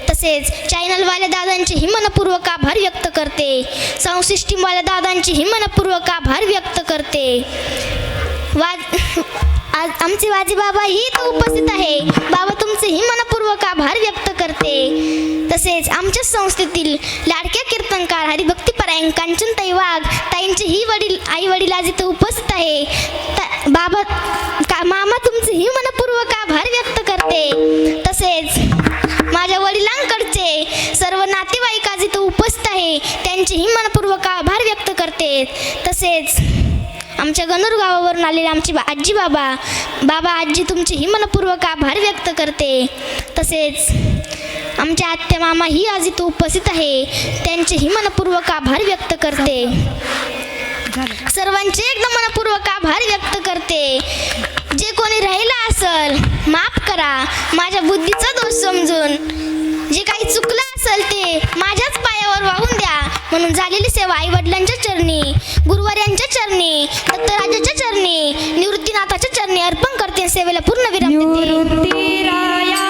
[SPEAKER 1] तसेच चॅनलवाल्या दादांचेही मनपूर्वक आभार व्यक्त करते. साऊंड सिस्टीमवाल्या दादांचेही मनपूर्वक आभार व्यक्त करते. आज आमचे वाजी बाबाही इथं उपस्थित आहे. बाबा तुमचेही मनपूर्वक आभार व्यक्त करते. तसेच आमच्या संस्थेतील लाडक्या कीर्तनकार हरिभक्तीपरायण कांचनताई वाघ ताईंचेही आई वडील आज इथं उपस्थित आहे. मामा तुमचेही मनपूर्वक आभार व्यक्त करते. तसेच माझ्या वडिलांकडचे सर्व नातेवाईक आज इथं उपस्थित आहे. त्यांचेही मनपूर्वक आभार व्यक्त करते. तसेच आमच्या गणूर गावावरून आलेले आमचे आजी बाबा आजी तुमचेही मनपूर्वक आभार व्यक्त करते. तसेच आमच्या आत्या मामा ही आज इथं उपस्थित आहे. त्यांचेही मनपूर्वक आभार व्यक्त करते. सर्वांचे एकदम मनपूर्वक आभार व्यक्त करते. जे कोणी राहिलं असेल माफ करा. माझ्या बुद्धीचा दोष समजून जे काही चुकलं असेल ते माझ्याच पायावर वाहून द्या. म्हणून झालेली सेवा आई वडिलांच्या चरणी, गुरुवाऱ्यांच्या चरणी, दत्तराजाच्या चरणी, निवृत्तीनाथाच्या चरणी अर्पण करते. सेवेला पूर्ण विराम देते.
[SPEAKER 4] या